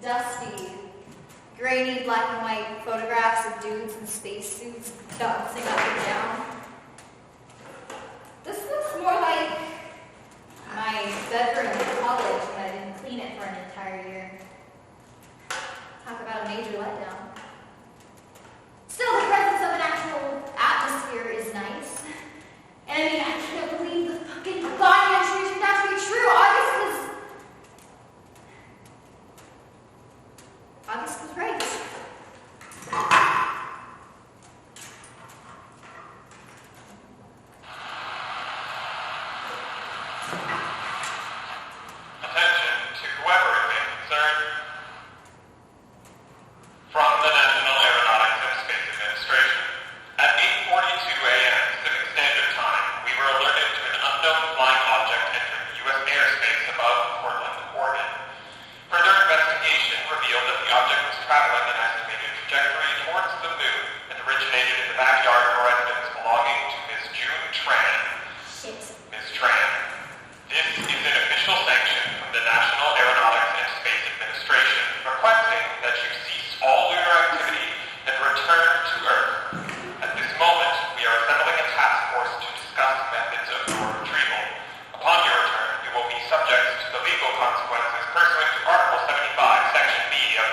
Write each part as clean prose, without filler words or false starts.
dusty, grainy black and white photographs of dudes in spacesuits bouncing up and down. This looks more like my bedroom in college when I didn't clean it for an entire year. Talk about a major letdown. Still, the presence of an actual atmosphere is nice. And I mean, I can't believe the fucking body entry turned out to be true. August was right. Attention to whoever it may concern. From the National Aeronautics and Space Administration. At 8:42 a.m. Pacific Standard Time, we were alerted to an unknown flying object entering the U.S. airspace above Portland, Oregon. Further investigation revealed that the object was traveling an estimated trajectory towards the moon and originated in the backyard of a residence belonging to Ms. June Tran. Shit. Ms. Tran. This is an official sanction from the National Aeronautics and Space Administration requesting that you cease all lunar activity and return to Earth. At this moment, we are assembling a task force to discuss methods of your retrieval. Upon your return, you will be subject to the legal consequences pursuant to Article 75, Section B of...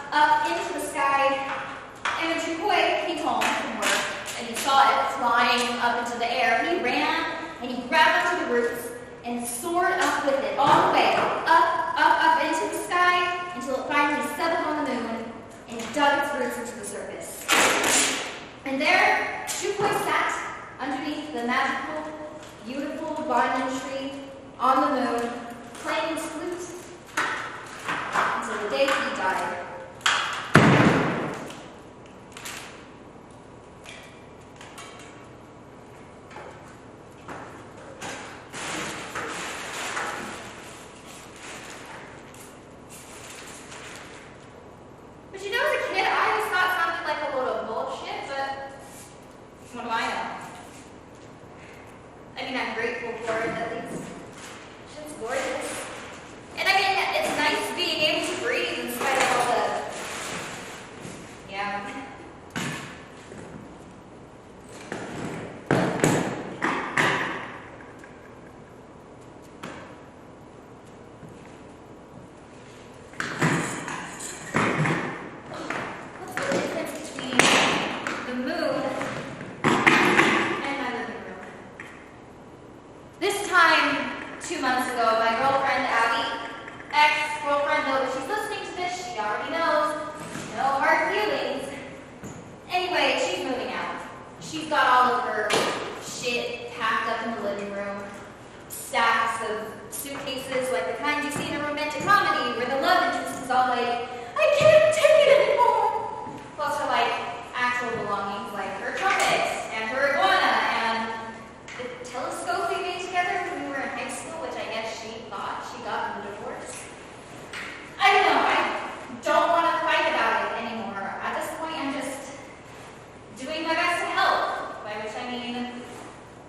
Up into the sky, and when Chukoi came home, flying up into the air, he ran and he grabbed onto the roots and soared up with it all the way, up into the sky until it finally settled on the moon and dug its roots into the surface. And there, Shukoy sat underneath the magical, beautiful banyan tree on the moon, playing his flute until the day he died. But you know, as a kid, I always thought it sounded like a load of bullshit, but what do I know? I mean, I'm grateful for it, at least. Shit's gorgeous. And I mean, it's nice being able to breathe in spite of all the... Yeah. What's the difference between the moon and my living room? This time, 2 months ago, my girlfriend Abby, ex-girlfriend, though, if she's listening to this, she already knows. No hard feelings. Anyway, she's moving out. She's got all of her shit packed up in the living room. Stacks of suitcases like the kind you see in a romantic comedy where the love interest is all like, I can't take it anymore. Plus her like actual belongings like her trumpet and her iguana and the telescope we made together when we were in high school, which I guess she thought she got from the divorce. I don't know, I don't want to fight about it anymore. At this point, I'm just doing my best to help, by which I mean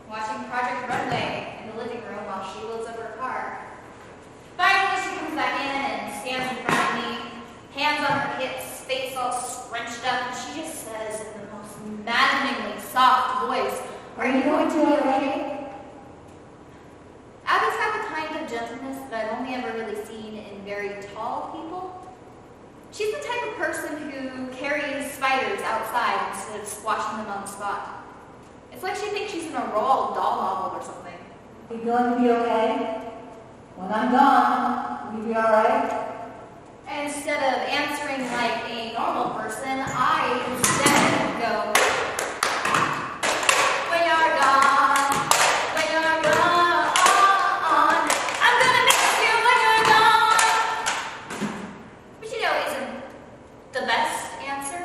watching Project Runway in the living room while she loads up her car. Finally, she comes back in and stands in front of me, hands on her hips, face all scrunched up, and she just says in the most maddeningly soft voice, "Are you going to be okay?" Abby's got the kind of gentleness that I've only ever really seen in very tall people. She's the type of person who carries spiders outside instead of squashing them on the spot. It's like she thinks she's in a Roald Dahl novel or something. Are you going to be okay? When I'm gone, will you be alright? And instead of answering like a normal person, I instead go, when you're gone, I'm gonna miss you when you're gone. Which you know isn't the best answer,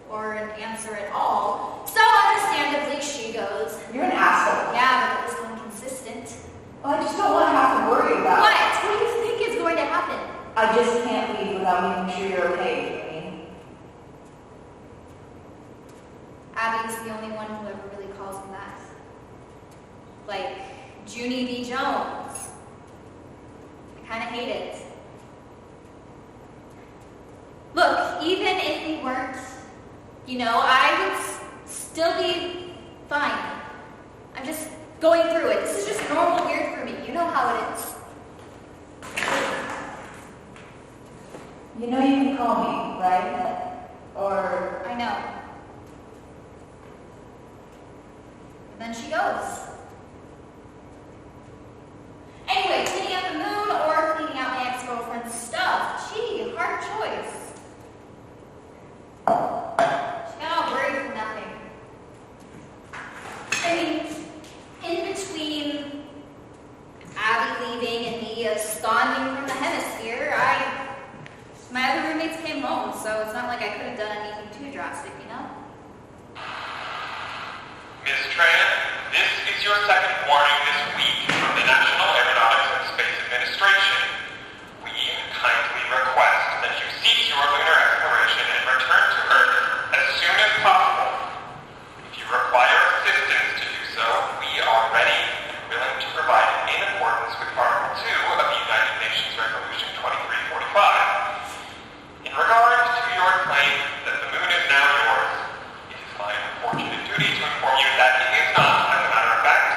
or an answer at all. So understandably she goes, You're an asshole. yeah, but it was inconsistent. Well, I just don't want to have to worry about What? it. What do you think is going to happen? I just can't leave without making sure you're okay, Jamie. Abby's the only one who ever really calls him that. Like, Junie B. Jones. I kind of hate it. Look, even if we weren't, you know, I would still be fine. I'm just going through it. This is just normal weird for me. You know how it is. You know you can call me, right? Or... I know. And then she goes. Anyway, cleaning out the moon or cleaning out my ex-girlfriend's stuff. Gee, hard choice. She got all worried for nothing. I mean, in between Abby leaving and me absconding from the hemisphere, my other roommates came home, so it's not like I could have done anything too drastic, you know? Ms. Tran, this is your second warning this week from the National Aeronautics and Space Administration. We kindly request that you cease your lunar exploration and return to Earth as soon as possible. If you require assistance to do so, we are ready and willing to provide it in accordance with Article 2 of the United Nations Resolution 2345. In regard to your claim that the moon is now yours, it is my unfortunate duty to inform you that it is not, as a matter of fact.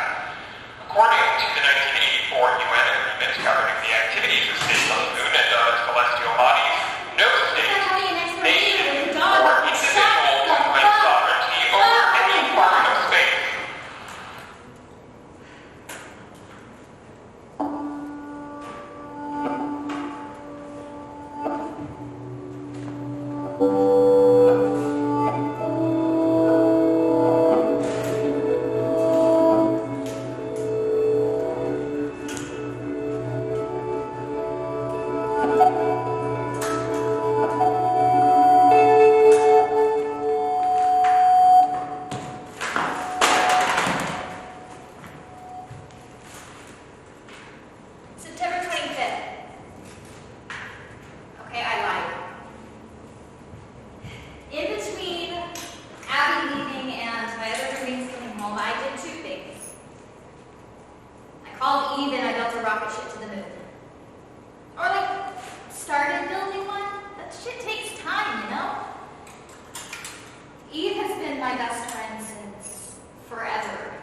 rocket ship to the moon. Or like, started building one. That shit takes time, you know? Eve has been my best friend since forever.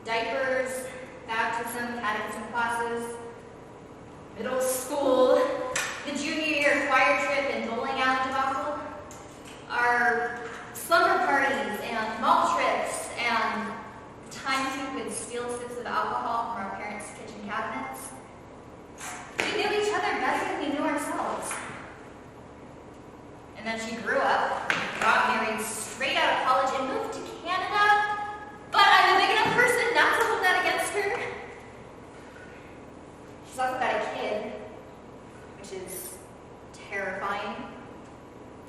Diapers, baptism, catechism classes, middle school, the junior year choir trip and bowling alley debacle, our slumber parties and mall trips, and the times we would steal sips of alcohol from our parents' kitchen cabinets. We knew each other better than we knew ourselves. And then she grew up, got married straight out of college, and moved to Canada. But I'm a big enough person not to hold that against her. She's also got a kid, which is terrifying.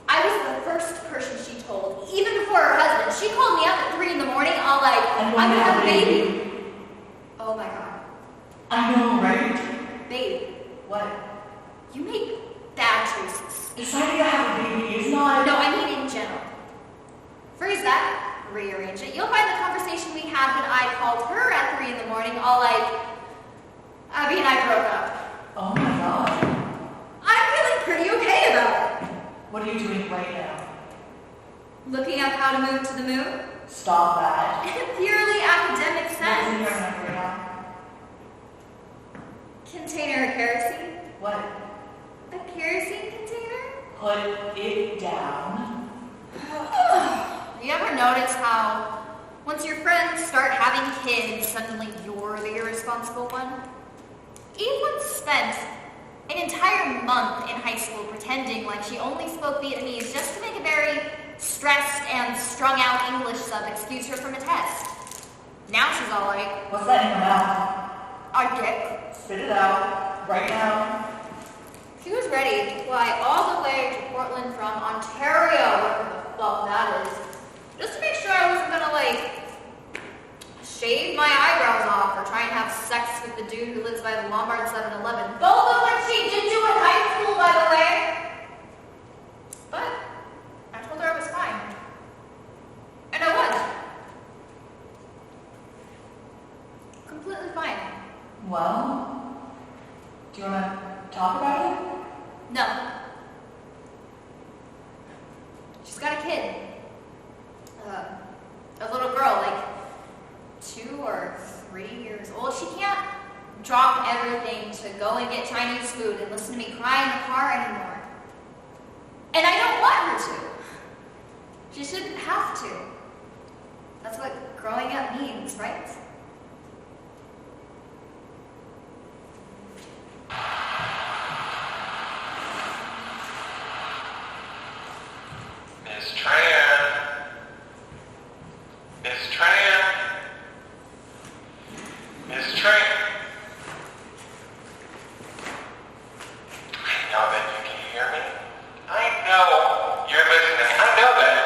I was the first person she told, even before her husband. She called me up at 3 in the morning, all like, I'm gonna have a baby. Oh my God. I know, right? Babe. What? You make bad choices. Deciding to have a baby is not... No, I mean in general. Phrase that, rearrange it. You'll find the conversation we had when I called her at 3 in the morning, all like, Abby and I broke up. Oh my God. I'm feeling pretty okay about it. What are you doing right now? Looking up how to move to the moon? Stop that. In a purely academic What's in your sense. mind right now? Container of kerosene? What? A kerosene container? Put it down. You ever notice how once your friends start having kids, suddenly you're the irresponsible one? Eve once spent an entire month in high school pretending like she only spoke Vietnamese just to make a very stressed and strung out English sub excuse her from a test. Now she's all like, What's that in your mouth? a dick. Spit it out. Right now. She was ready to fly all the way to Portland from Ontario, whatever the fuck that is, just to make sure I wasn't gonna, like, shave my eyebrows off or try and have sex with the dude who lives by the Lombard 7-Eleven. Both of which she did do in high school, by the way. But I told her I was fine. And I was. Completely fine. Well, do you want to talk about it? No. She's got a kid. A little girl, like 2 or 3 years old. She can't drop everything to go and get Chinese food and listen to me cry in the car anymore. And I don't want her to. She shouldn't have to. That's what growing up means, right? Miss Tran. Miss Tran. Miss Tran. I know that you can hear me. I know you're listening. I know that.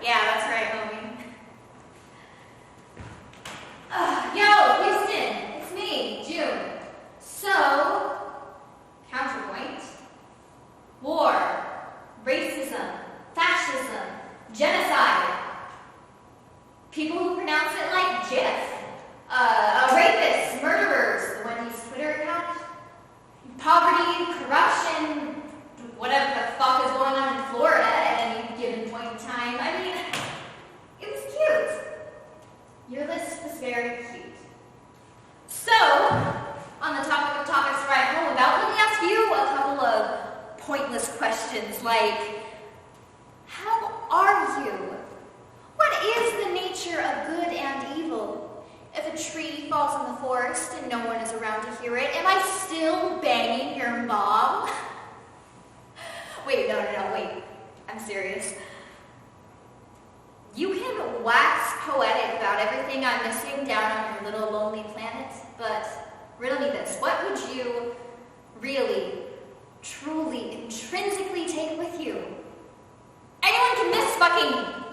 Yeah, that's right, homie. Yo, Houston, it's me, June. So, counterpoint. War, racism, fascism, genocide. People who pronounce it like Jif. Rapists, murderers, the Wendy's Twitter account. Poverty, corruption, whatever the fuck is going on in Florida at any given point in time. I mean, it was cute. Your list was very cute. So, on the topic of topics to write home about, let me ask you a couple of pointless questions like, how are you? What is the nature of good and evil? If a tree falls in the forest and no one is around to hear it, am I still banging your mom? Wait, no, wait. I'm serious. You can wax poetic about everything I'm missing down on your little lonely planet, but riddle me this. What would you really, truly, intrinsically take with you? Anyone can miss fucking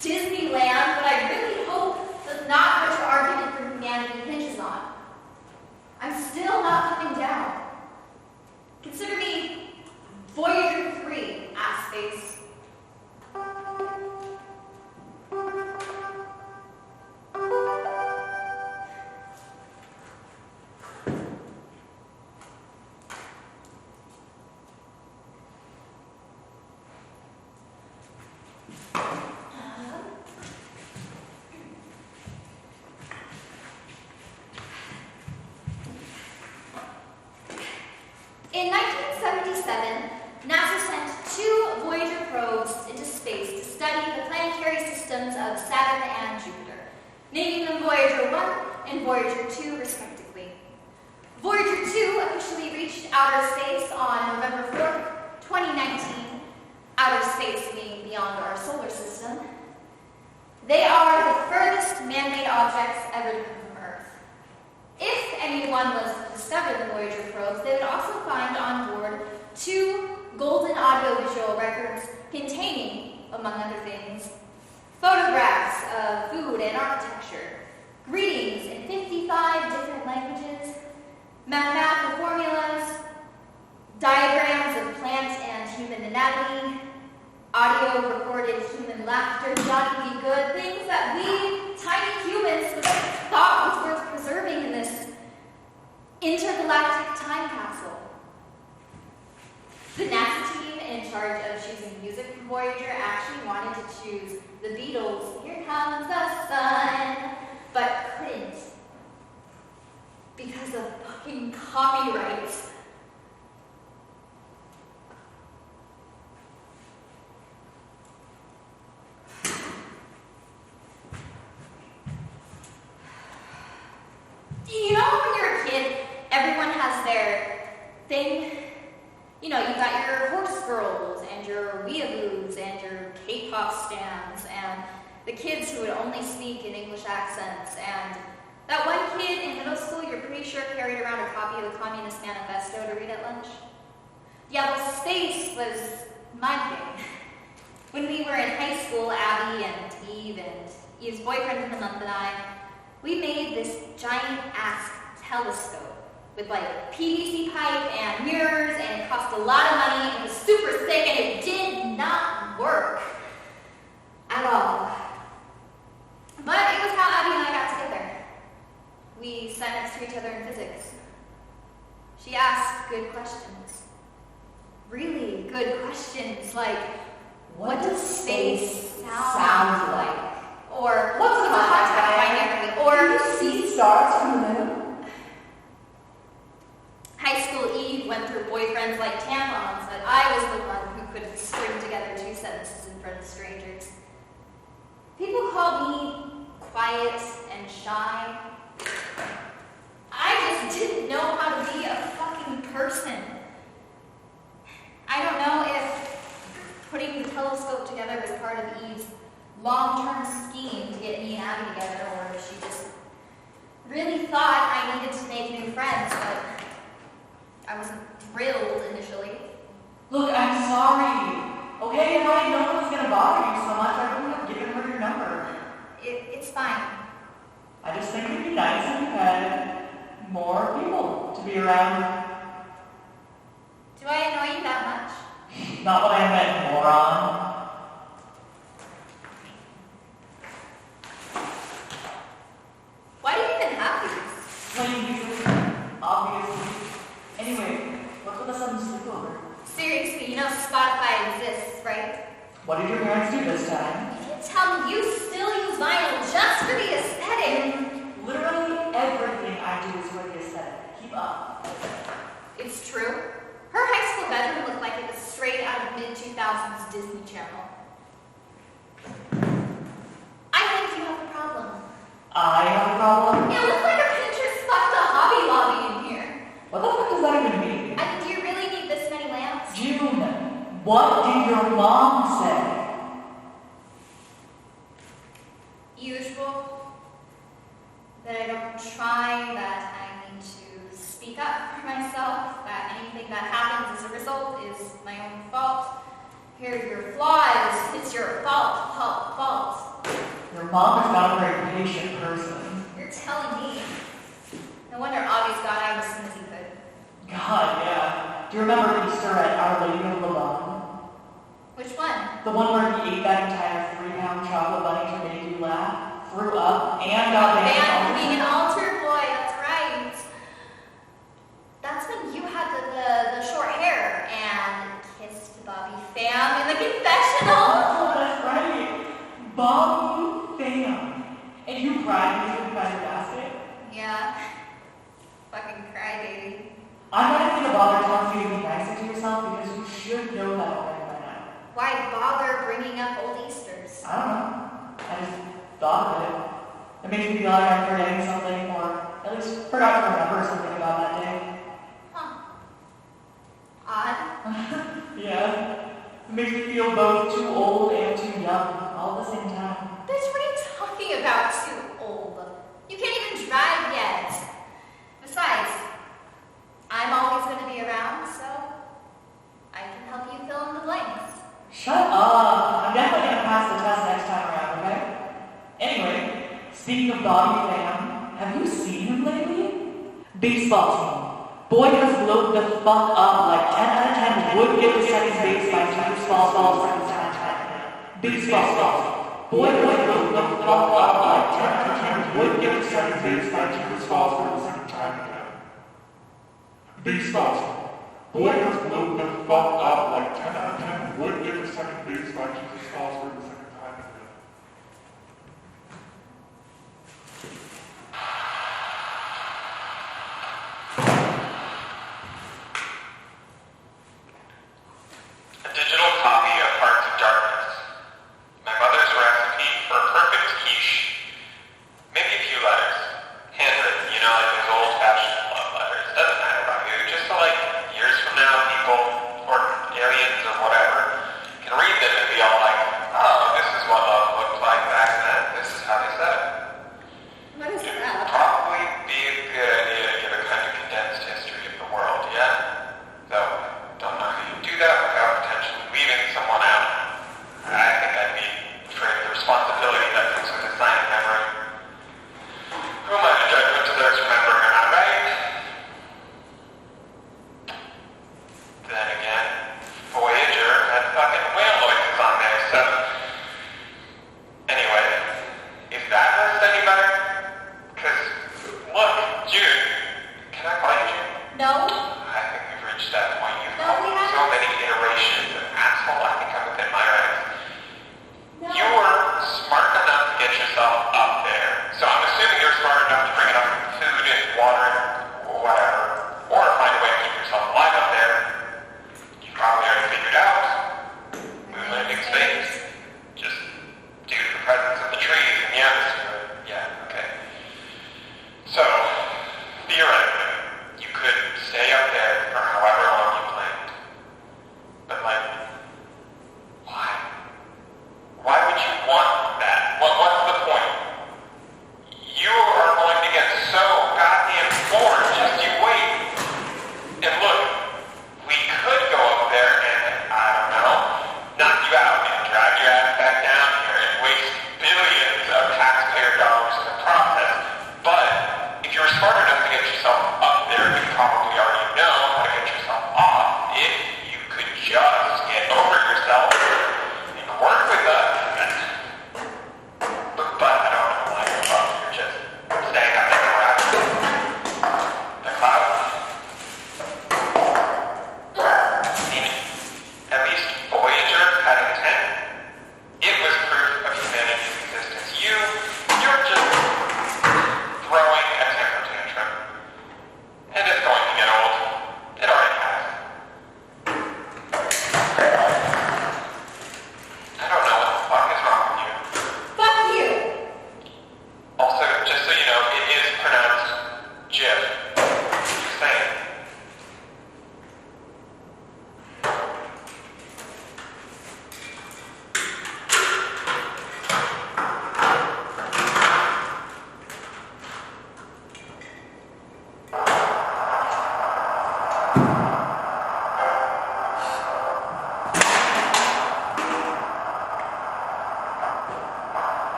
Disneyland, but I really hope that's not what your argument for humanity hinges on. I'm still not coming down. Consider me Voyager 3, ass face. In 1977, NASA sent 2 Voyager probes into space to study the planetary systems of Saturn and Jupiter, naming them Voyager 1 and Voyager 2 respectively. Voyager 2 officially reached outer space on November 4th, 2019, outer space being beyond our solar system. They are the furthest man-made objects ever to come from Earth. If anyone was to discover the Voyager probes, they would also find on board 2 golden audiovisual records containing, among other things, photographs of food and architecture, greetings in 55 different languages, mathematical formulas, diagrams of plant and human anatomy, audio recorded human laughter, Johnny Be Good, things that we, tiny humans, would have thought was worth preserving in this intergalactic time capsule. The NASA team in charge of choosing music for Voyager actually wanted to choose the Beatles' Here Comes the Sun, but couldn't because of fucking copyrights. You know when you're a kid, everyone has their thing? You know, you've got your horse girls and your weeaboos and your K-pop stans and the kids who would only speak in English accents and that one kid in middle school you're pretty sure carried around a copy of the Communist Manifesto to read at lunch. Yeah, well, space was my thing. When we were in high school, Abby and Eve's boyfriend for the month and I, we made this giant ass telescope with like PVC pipe and mirrors, and it cost a lot of money, and it was super thick, and it did not work at all. But it was how Abby and I got together. We sat next to each other in physics. She asked good questions. Really good questions, like, what does space sound like? Or what's the contact binary? Or do you see stars from the moon? High school Eve went through boyfriends like tampons, but I was the one who could string together 2 sentences in front of strangers. People called me quiet and shy. I just didn't know how to be a fucking person. I don't know if putting the telescope together was part of Eve's long-term scheme to get me and Abby together, or if she just really thought I needed to make new friends, but I wasn't thrilled initially. Look, I'm sorry. Okay, I know it's gonna bother you so much. to be around. Do I annoy you that much? Not what I meant, moron. Why do you even have these? Plain reasons, obviously. Anyway, what's with the sudden sleepover? Seriously, you know Spotify exists, right? What did your parents do this time? You can't tell me you still use vinyl just for the aesthetic. Literally everything I do is for the aesthetic. Keep up. It's true. Her high school bedroom looked like it was straight out of mid-2000s Disney Channel. I think you have a problem. I have a problem? It looks like a Pinterest spot to Hobby Lobby in here. What the fuck does that even mean? I mean, do you really need this many lamps? June, what did your mom say? Usual. That I don't try, that I need to speak up for myself, that anything that happens as a result is my own fault. Here are your flaws, it's your fault. Your mom is not a very patient person. You're telling me. No wonder August got out as soon as he could. God, yeah. Do you remember Easter at Our Lady of Lavon? Which one? The one where he ate that entire 3-pound chocolate bunny to make you laugh, threw up, and got banned Banned being an altar boy, that's right. That's when you had the short hair and kissed Bobby Pham in the confessional. Oh, that's right. Bobby Pham. And you cried when you found your basket? Yeah. Fucking crybaby. I'm not even gonna bother telling you to be nicer to yourself because you should know that already by now. Why bother bringing up old Easters? I don't know. I just thought of it. It makes me feel like I'm forgetting something, or at least forgot to remember something about that day. Huh. Odd. Yeah. It makes me feel both too old and too young all at the same time. Bitch, what are you talking about, too old? You can't even drive yet. Besides, I'm always going to be around, so I can help you fill in the blanks. Shut up! I'm definitely gonna pass the test next time around, okay? Anyway, speaking of Bobby Pham, have you seen him lately? Baseball team. Boy has blown the fuck up like 10 out of 10 would get to second base by Team's balls for the second time. Baseball. Boy has blown the fuck up like 10 out of 10 would get to second base by Team's balls for the second time. Baseball. Boy has blown the fuck up like 10 out of 10 would get to second base by Jesus falls for the second time. A digital copy of Hearts of Darkness. My mother's recipe for a perfect quiche. Maybe a few letters. Handwritten, you know, like those old-fashioned love letters. Doesn't matter about who, just so like years from now, people, or aliens, or whatever, can read them and be all like,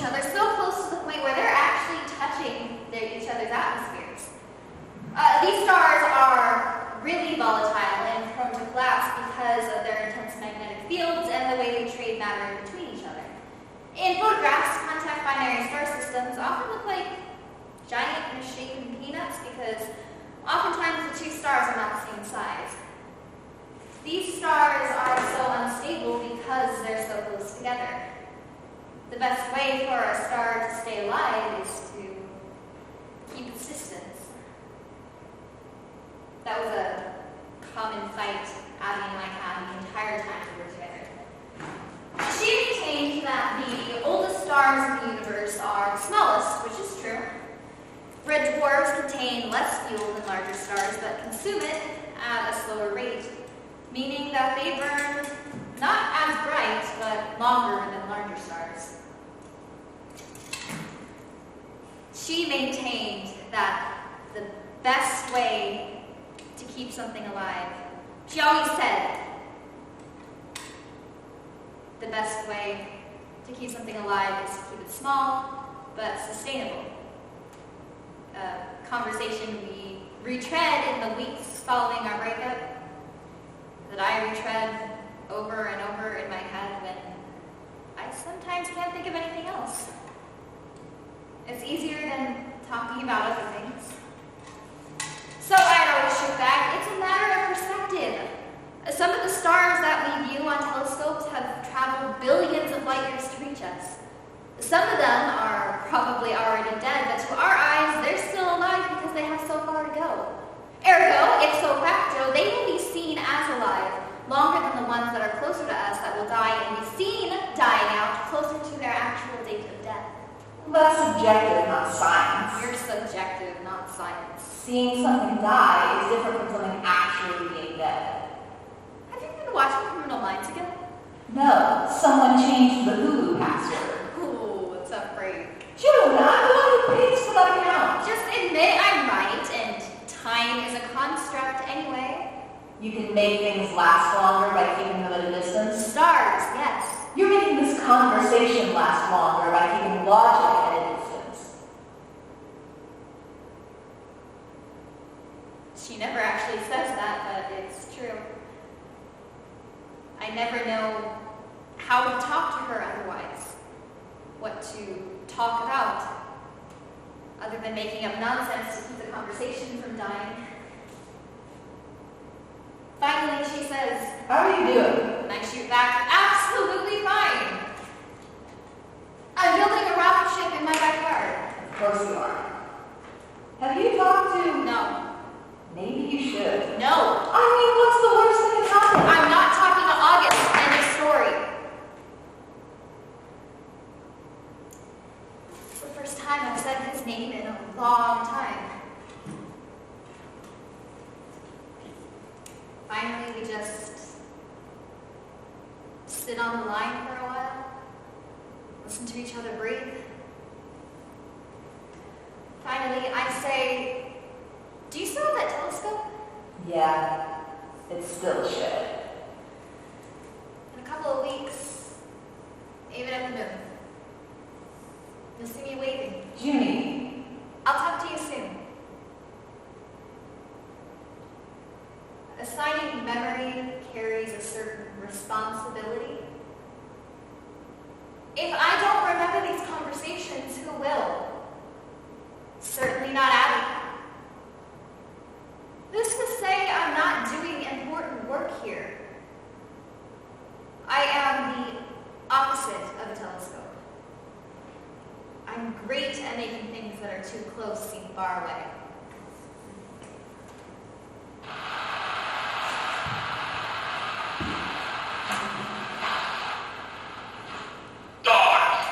each other so close to the point where they're actually touching each other's atmospheres. These stars are really volatile and prone to collapse because of their intense magnetic fields and the way they trade matter in between each other. In photographs, contact binary star systems often look like giant misshapen peanuts because oftentimes the two stars are not the same size. These stars are so unstable because they're so close together. The best way for a star to stay alive is to keep its distance. That was a common fight Abby and I had the entire time we were together. She maintained that the oldest stars in the universe are the smallest, which is true. Red dwarfs contain less fuel than larger stars, but consume it at a slower rate, meaning that they burn not as bright, but longer than larger stars. She maintained that the best way to keep something alive, she always said, the best way to keep something alive is to keep it small, but sustainable. A conversation we retread in the weeks following our breakup, that I retread over and over in my head when I sometimes can't think of anything else. It's easier than talking about other things. So I'd always shoot back, it's a matter of perspective. Some of the stars that we view on telescopes have traveled billions of light years to reach us. Some of them are probably already dead, but to our eyes, they're still alive because they have so far to go. Ergo, ipso facto, they will be seen as alive, longer than the ones that are closer to us that will die and be seen dying out closer to their actual date of death. That's subjective, not science. You're subjective, not science. Seeing something die is different from something actually being dead. Have you been watching Criminal Minds again? No, someone changed the Hulu password. Ooh, what's up, Brave? June, I'm the one who pays for that account. Just admit I'm right, and time is a construct anyway. You can make things last longer by keeping them at a distance. Stars, yes. You're making this conversation last longer by keeping logic at a distance. She never actually says that, but it's true. I never know how to talk to her otherwise. What to talk about, other than making up nonsense to keep the conversation from dying. Finally, she says, How are you doing? and I shoot back, absolutely fine. I'm building a rocket ship in my backyard. Of course you are. Have you talked to... No. Maybe you should. No. I mean, what's the worst that can happen? I'm not talking to August. End of story. It's the first time I've said his name in a long time. Finally, we just sit on the line for a while, listen to each other breathe. Finally, I say, do you still have that telescope? Yeah, it's still shit. In a couple of weeks, aim it at the moon. You'll see me waving. Junie, I'll talk to you soon. Assigning memory carries a certain responsibility. If I don't remember these conversations, who will? Certainly not Abby. Who's to say I'm not doing important work here? I am the opposite of a telescope. I'm great at making things that are too close seem far away. Dogs.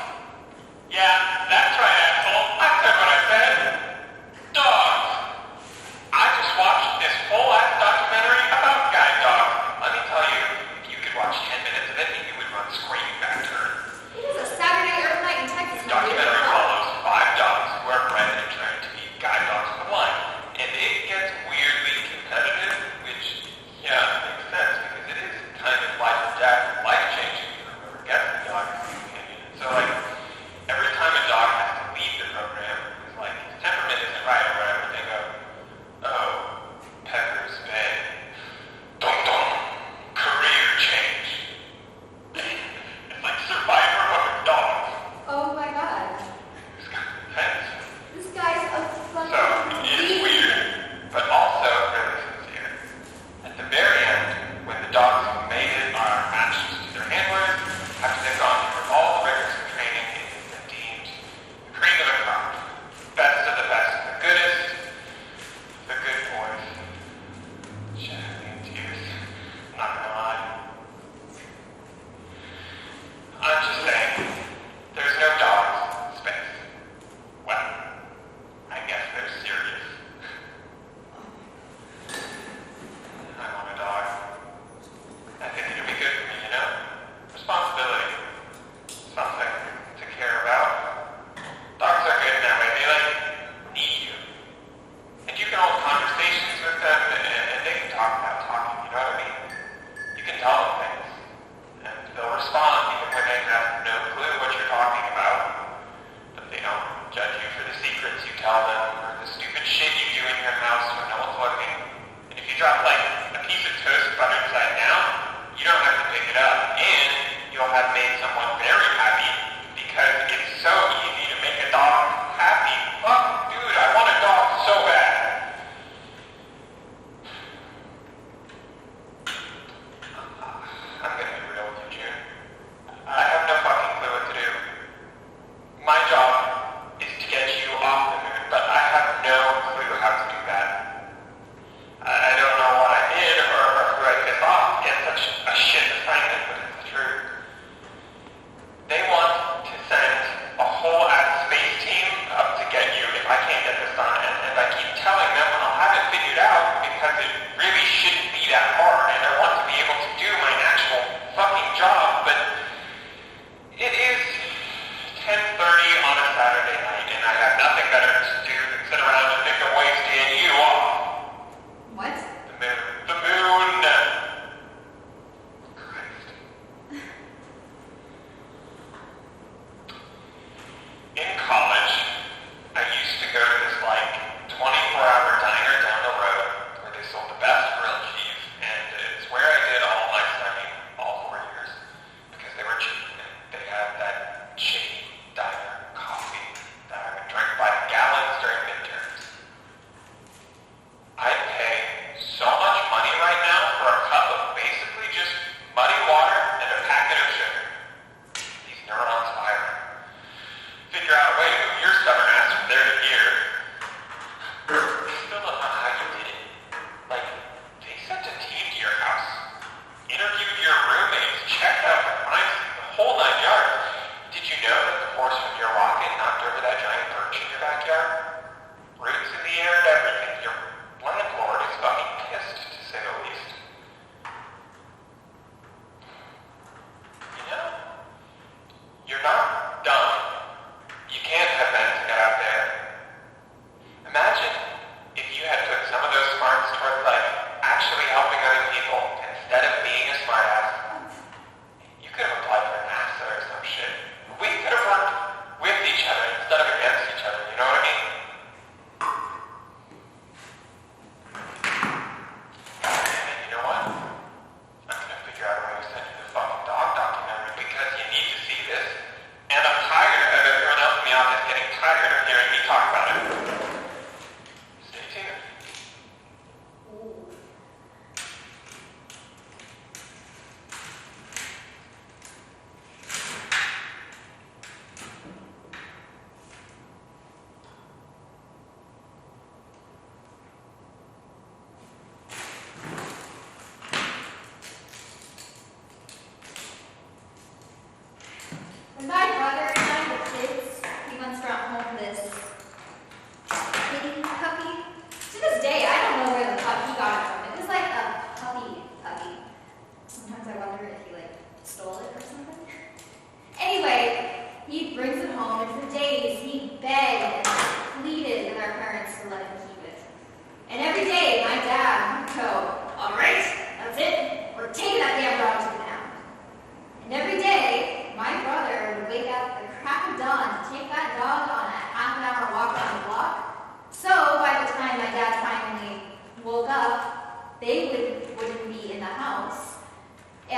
Yeah, that's right, asshole. I said what I said. Dogs. I just watched this whole-ass documentary about guide dogs. Let me tell you, if you could watch 10 minutes of it, you would run screaming back to her. It is a Saturday Earth night in Texas. The documentary follows 5 dogs who are bred and trained to be guide dogs for the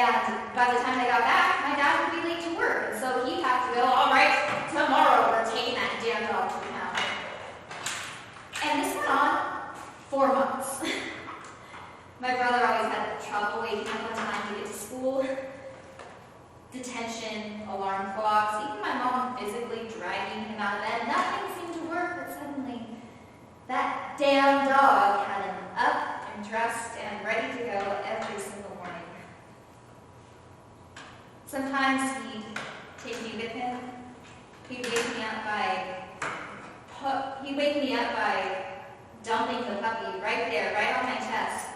And by the time they got back, my dad would be late to work, and so he'd have to go, all right, tomorrow we're taking that damn dog to town. And this went on 4 months. My brother always had trouble waking up on time to get to school. Detention, alarm clocks, even my mom physically dragging him out of bed. Nothing seemed to work, but suddenly that damn dog had him up and dressed and ready to go every single morning. Sometimes he'd take me with him. He'd wake me up by dumping the puppy right there, right on my chest.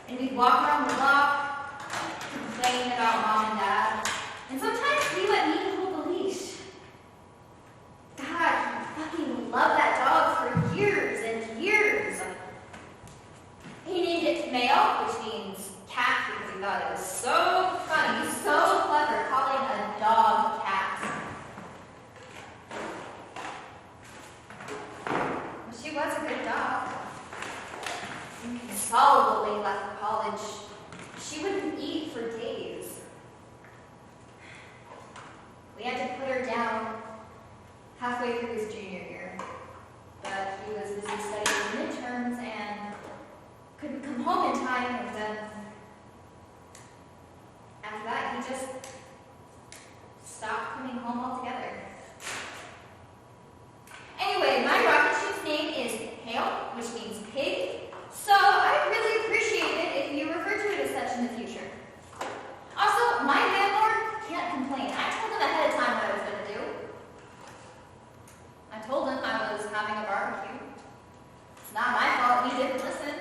And we'd walk around the block, complaining about mom and dad. And sometimes he let me hold the leash. God, he fucking loved that dog for years and years. He named it Male, which means cat, because he thought it was so funny, so clever, calling a dog cat. Well, she was a good dog. Inconsolable when he left for college. She wouldn't eat for days. We had to put her down halfway through his junior year, but he was busy studying midterms and couldn't come home in time, and then after that he just stopped coming home altogether. Anyway, my rocket ship's name is Hale, which means pig, so I'd really appreciate it if you refer to it as such in the future. Also, my landlord can't complain. I told him ahead of time what I was going to do. I told him I was having a barbecue. It's not my fault he didn't listen.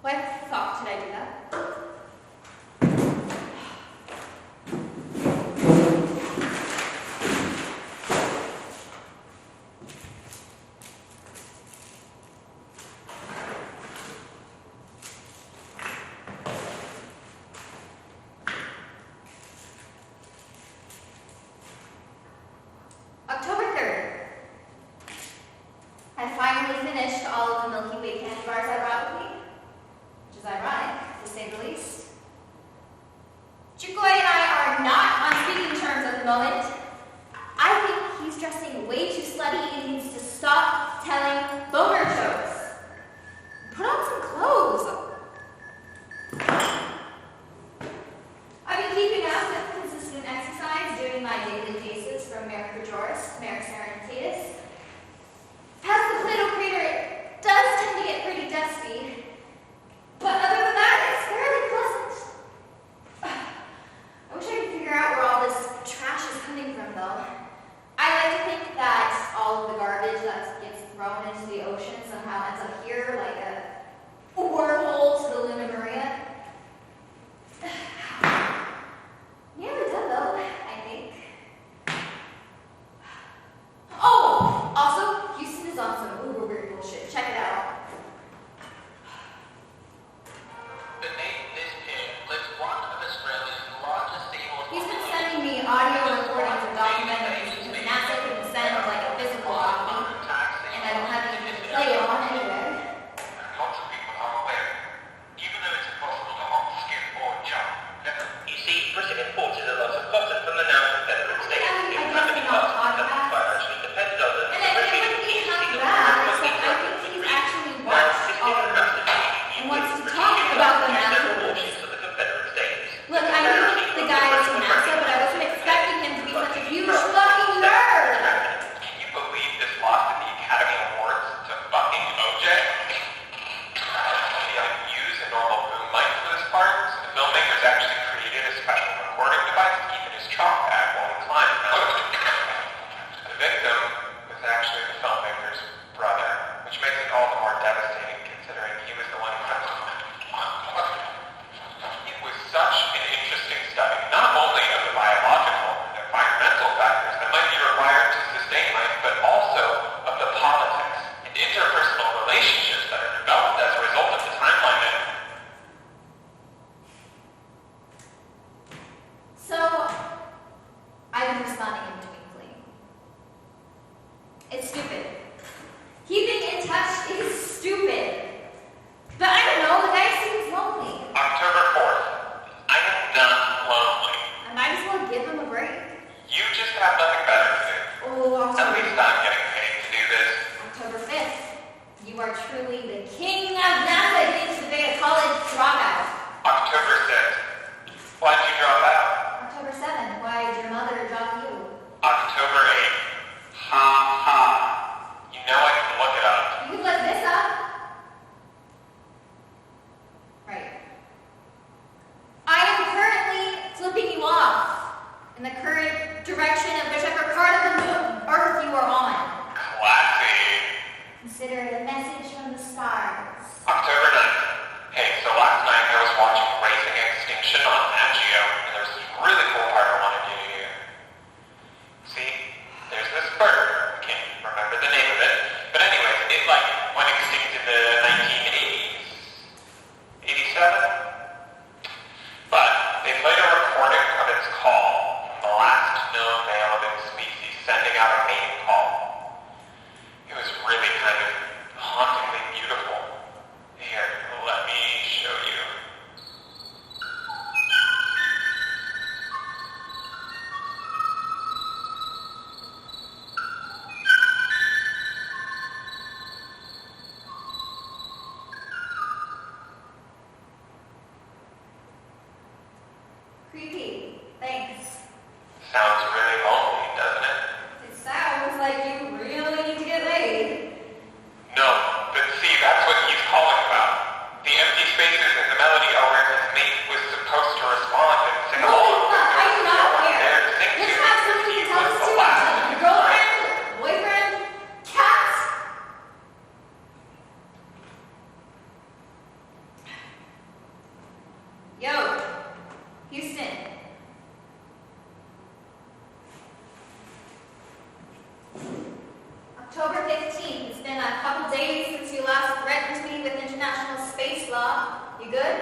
Why the fuck did I do that? October 3rd. I finally finished all of the Milky Way candy bars I brought with me, which is ironic, to say the least. Chikoy and I are not on speaking terms at the moment. I think he's dressing way too slutty and he needs to stop telling boner jokes. Put on some clothes. I've been keeping up with consistent exercise, doing my daily paces from Merrick Majoris to Merrick Serenitatis. Past the Plato crater, it does tend to get pretty dusty. But other than that, it's fairly pleasant. I wish I could figure out where all this trash is coming from, though. I like to think that all of the garbage that gets thrown into the ocean somehow ends up here, like a wormhole to the Luna Maria. Nearly done, though, I think. Oh! Also, Houston is on some uber weird bullshit. Check it out. The name of this pig lives one of Australia's largest seahorse He's been populations. sending me audio recordings of documentaries because NASA couldn't send like a physical copy, and I don't have anything to play it on anyway. Lots of people are aware, even though it's impossible to hop, skip, or jump. You see, Britain imported a lot of cotton from the now Confederate States. I It guess had to we're be not cotton talking that about. actually depended on them. And it wouldn't be half bad, except I think he's actually watched all of them and wants to talk about the NASA rules. Look, I knew the guy was from NASA, but I wasn't expecting him to be such a huge fucking nerd. Can you believe this lost at the Academy Awards to fucking OJ? They don't use a normal boom mic for this part, so the filmmakers actually created a special recording device to keep in his chalk bag while he climbed mountains. The victim was actually the filmmaker's brother, which makes it all the more devastating considering he was the one who had It was such an interesting study, not only of the biological and environmental factors that might be required to sustain life, but also of the politics and interpersonal relationships that are developed as a result of the timeline. So, I've been responding in It's stupid. Keeping in touch is stupid. But I don't know, the guy seems lonely. October 4th. I am not lonely. I might as well give him a break. You just have nothing better to do. Oh, At least I'm getting paid to do this. October 5th. You are truly the king of NASA getting to be a college dropout. October 6th. Why'd you drop out? October 7th. Why did your mother drop you? October 8th. Ha ha. You know I can look it up. You can look this up. Right. I am currently flipping you off in the current direction of whichever part of the moon Earth you are on. Classy. Consider it a message from the stars. October 9th. Hey, so last night I was watching Raising Extinction on Nat Geo, and there's this really cool part I wanted you to hear. See, there's this bird. I can't remember the name of it. But anyways, it went extinct in the 1980s. 87? But they played a recording of its call from the last known male of its species sending out a mating call. It was really kind of hauntingly beautiful. Here, let me show you. Creepy. Thanks. Sounds really lonely, doesn't it? It sounds like you really need to get laid. No, but see, that's what he's calling about. The empty spaces in the melody are where his mate was supposed to respond and sing along. Holy fuck, I do not care. There to sing Let's to. have something He to tell was us the to. last Like of your his girlfriend, kind. boyfriend, cat. Yo, Houston. October 15th. It's been a couple days since you last threatened me with international space law. You good?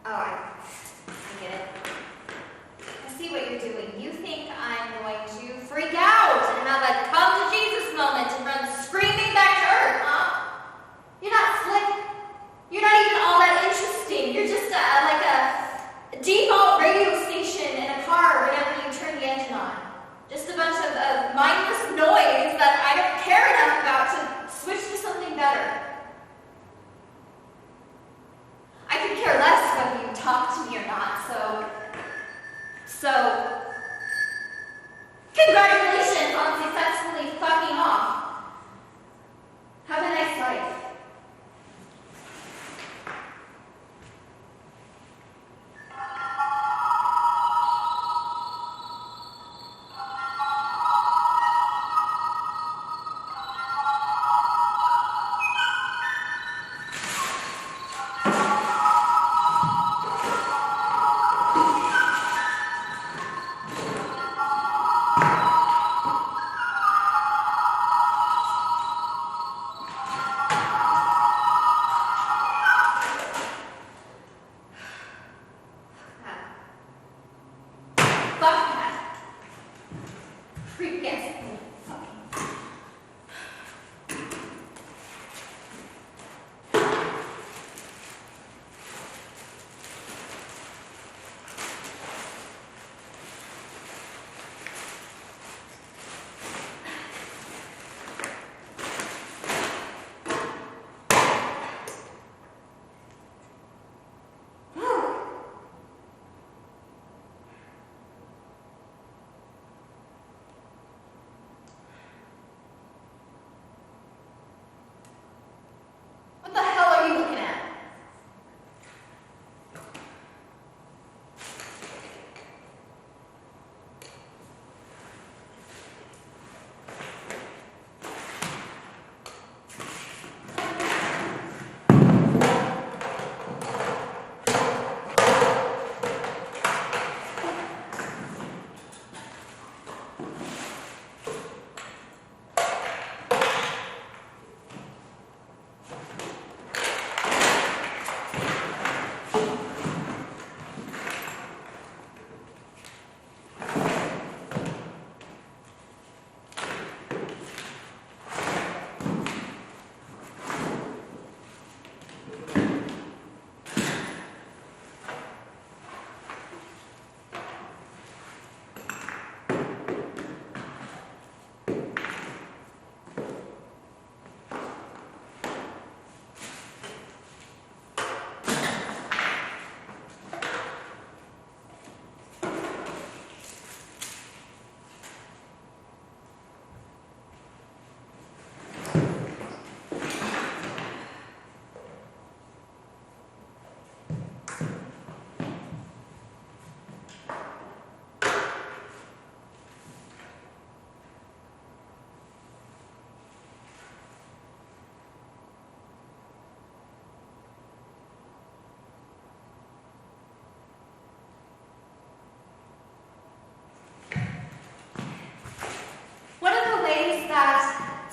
Oh, I get it. I see what you're doing. You think I'm going to freak out and have a come to Jesus moment and run screaming back to Earth, huh? You're not slick. You're not even all that interesting. You're just like a default radio station in a car whenever you turn the engine on. Just a bunch of mindless noise that I don't care enough about to switch to something better. I could care less whether you talk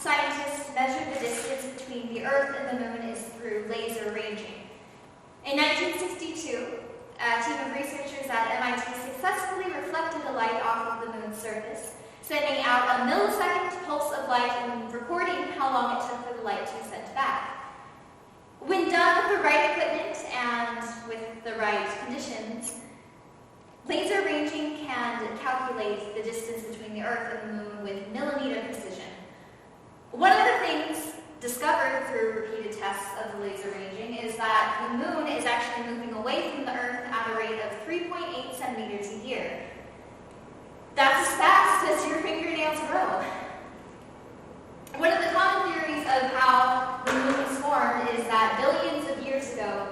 scientists measure the distance between the Earth and the Moon is through laser ranging. In 1962, a team of researchers at MIT successfully reflected the light off of the Moon's surface, sending out a millisecond pulse of light and recording how long it took for the light to be sent back. When done with the right equipment and with the right conditions, laser ranging can calculate the distance between the Earth and the Moon with millimeter precision. One of the things discovered through repeated tests of the laser ranging is that the Moon is actually moving away from the Earth at a rate of 3.8 centimeters a year. That's as fast as your fingernails grow. One of the common theories of how the Moon was formed is that billions of years ago,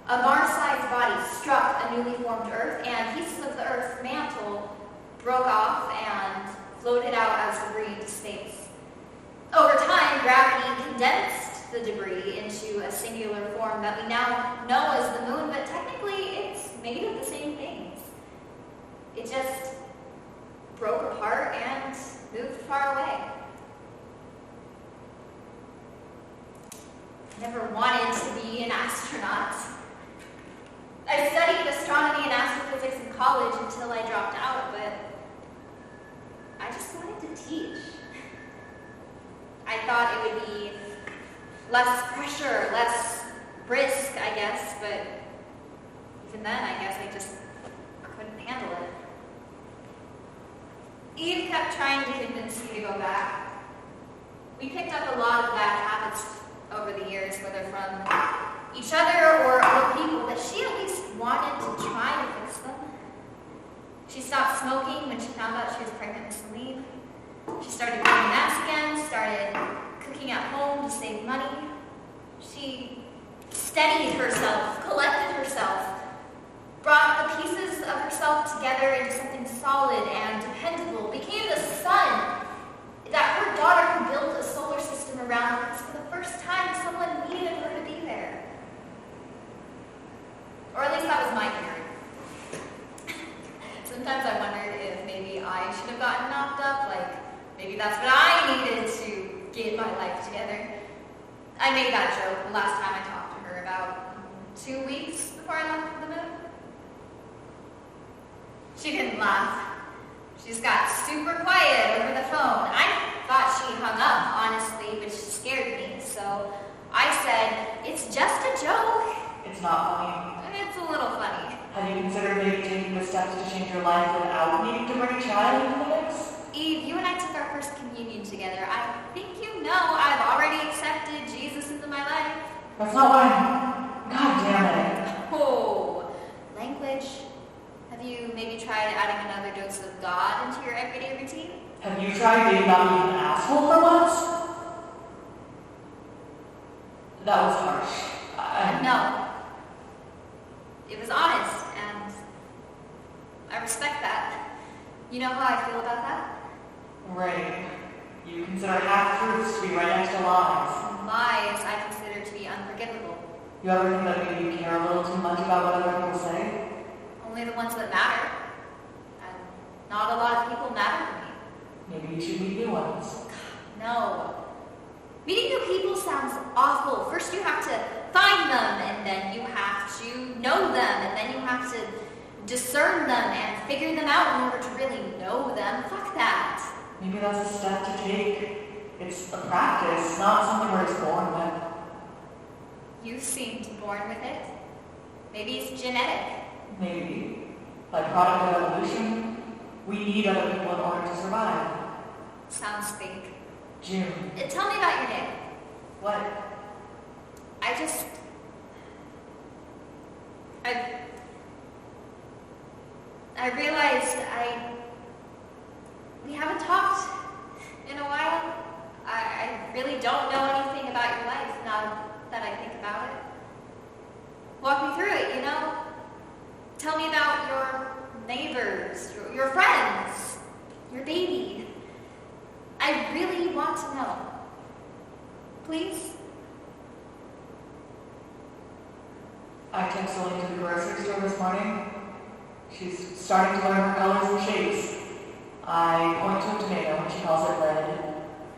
a Mars-sized body struck a newly formed Earth, and pieces of the Earth's mantle broke off and floated out as debris into space. Over time, gravity condensed the debris into a singular form that we now know as the Moon, but technically it's made of the same things. It just broke apart and moved far away. Never wanted to be an astronaut. I studied astronomy and astrophysics in college until I dropped out, but I just wanted to teach. I thought it would be less pressure, less risk, I guess, but even then, I guess I just couldn't handle it. Eve kept trying to convince me to go back. We picked up a lot of bad habits over the years, whether from each other or other people, but she at least wanted to try to fix them. She stopped smoking when she found out she was pregnant with Celine. She started doing mass again, started cooking at home to save money. She steadied herself, collected herself, brought the pieces of herself together into something solid and dependable, became the sun that her daughter could build a solar system around because for the first time someone needed her to be there. Or at least that was my theory. Sometimes I wondered if maybe I should have gotten knocked up, like maybe that's what I needed to get my life together. I made that joke the last time I talked to her about 2 weeks before I left for the Moon. She didn't laugh. She just got super quiet over the phone. I thought she hung up, honestly, but she scared me, so I said, "It's just a joke." It's not funny. It's a little funny. Have you considered maybe taking the steps to change your life without needing to bring a child into the mix? Eve, you and I took our first communion together. I think you know I've already accepted Jesus into my life. That's not what I'm... God damn it. Oh, language. Have you maybe tried adding another dose of God into your everyday routine? Have you tried being not being an asshole for once? That was harsh. No. It was honest, and I respect that. You know how I feel about that? Right. You consider half-truths to be right next to lies. Lies I consider to be unforgivable. You ever think that maybe you care a little too much about what other people say? Only the ones that matter. And not a lot of people matter to me. Maybe you should meet new ones. No. Meeting new people sounds awful. First you have to find them, and then you have to know them, and then you have to discern them and figure them out in order to really know them. Fuck that. Maybe that's a step to take. It's a practice, not something we're just born with. You seemed born with it. Maybe it's genetic. Maybe. By product of evolution, we need other people in order to survive. Sounds fake. June. Tell me about your day. What? I realized we haven't talked in a while. I really don't know anything about your life now that I think about it. Walk me through it, you know? Tell me about your neighbors, your friends, your baby. I really want to know. Please? I took Celine to the grocery store this morning. She's starting to learn her colors and shapes. I point to a tomato and she calls it red.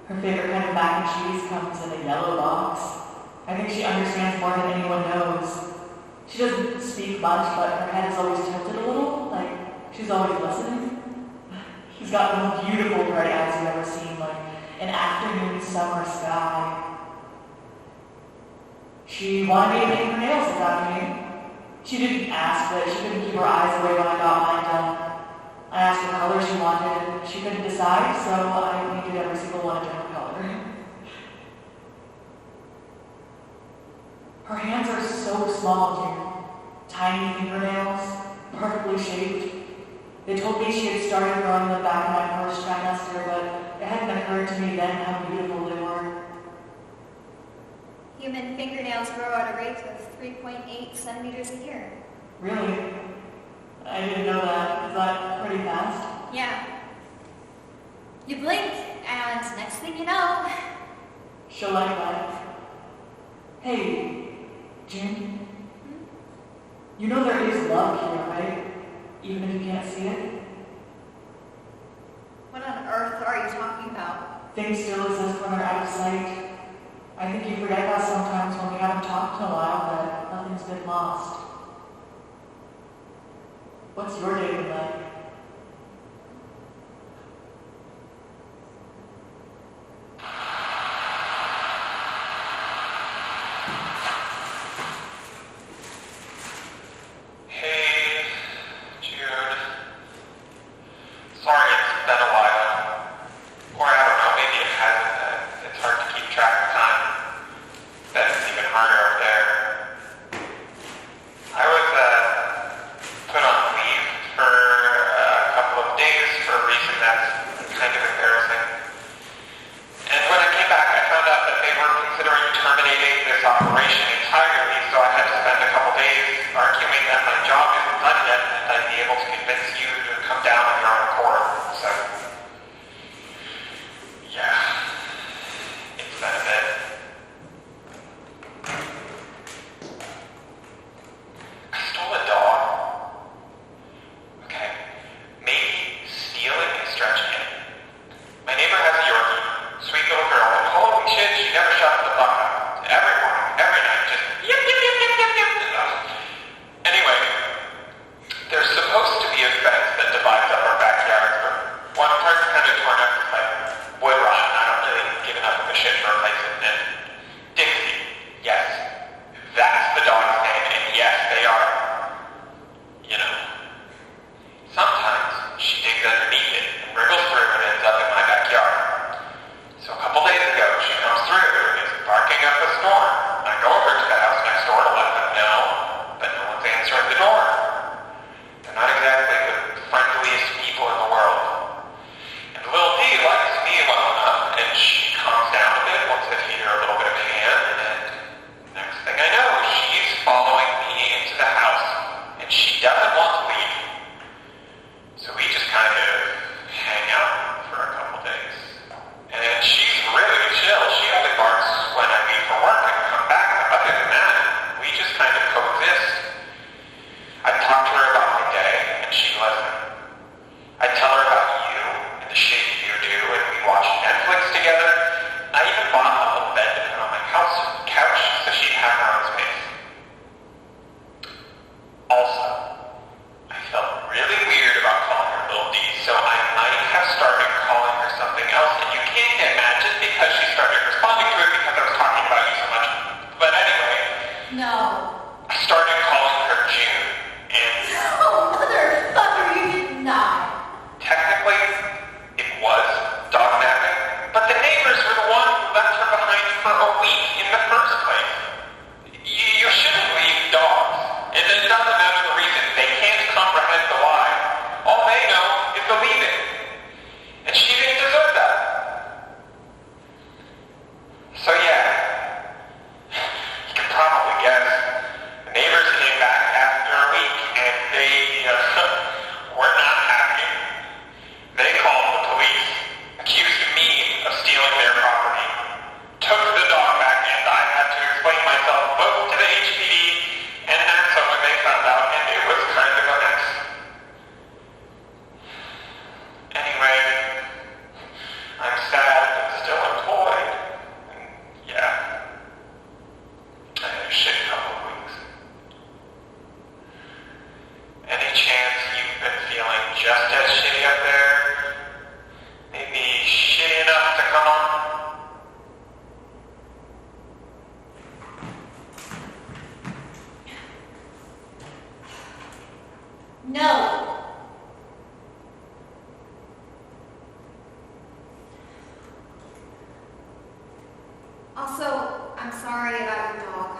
Her favorite kind of mac and cheese comes in a yellow box. I think she understands more than anyone knows. She doesn't speak much, but her head is always tilted a little, like she's always listening. She's got the most beautiful bright eyes you've ever seen, like an afternoon summer sky. She wanted me to make her nails this afternoon. She didn't ask, but she couldn't keep her eyes away when I got mine done. I asked what color she wanted, and she couldn't decide, so I painted every single one a different color. Her hands are so small, June. Tiny fingernails, perfectly shaped. They told me she had started growing them back in my first trimester, but it hadn't occurred to me then how beautiful they were. Human fingernails grow at a rate of 3.8 centimeters a year. Really? I didn't know that. Is that pretty fast? Yeah. You blink, and next thing you know... She'll like that. Hey, June. You know there is love here, right? Even if you can't see it? What on earth are you talking about? Things still exist when they're out of sight. I think you forget that sometimes when we haven't talked in a while, that nothing's been lost. What's your day been like? Hey, June. Sorry it's been a while. Or I don't know, maybe it hasn't. It's hard to keep track of time. That's even harder up there. I was put on leave for a couple of days for a reason that's kind of embarrassing. And when I came back, I found out that they were considering terminating this operation entirely, so I had to spend a couple days arguing that my job isn't done yet and I'd be able to convince you to come down on your own accord. So, yeah, it's been a bit. I stole a dog. Okay, maybe stealing is stretching it. My neighbor has a Yorkie, sweet little girl, and holy shit, she never shuts the fuck up. Every morning, every night, just yip, yip, yip, yip, yip, yip. Anyway, there's supposed to be a fence that divides up our backyard, but one part's kind of torn up with like wood rot, and I don't really give enough of a shit to replace it. And Dixie, yes, that's the dog's name, and yes, they are, you know. Sometimes she digs underneath it and wriggles through and ends up in my backyard. So a couple days ago, she comes through and is barking up a storm. I go over to the house next door to let them know, but no one's answering the door. They're not exactly the friendliest people in the world. And little D likes me well enough, and she calms down a bit once I feed her a little bit of hand, and next thing I know, she's following me into the house, and she doesn't want to leave. So we just kind of hang out for a couple days. And she's really chill. She only barks when I leave for work and come back. Other than that, we just kind of coexist. I talk to her about my day, and she'd listen. I tell her about you and the shit you do, and we watch Netflix together. I even bought a little bed to put on my couch so she'd have her own space. Also, I felt really weird about calling her Little D, so I might have started calling her something else, and you can't get mad just because she started responding to it because I was talking about you so much. But anyway, No. I started calling her June, and Oh, motherfucker, you did not. technically, it was dog napping, but the neighbors were the one who left her behind for a week in the first place. You shouldn't leave dogs. It doesn't matter the reason. They can't comprehend the why. All they know is the leaving. And she didn't deserve that. So yeah, you can probably guess. The neighbors came back No. Also, I'm sorry about your dog.